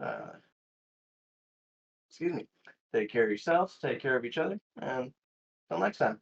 excuse me. Take care of yourselves. Take care of each other. And until next time.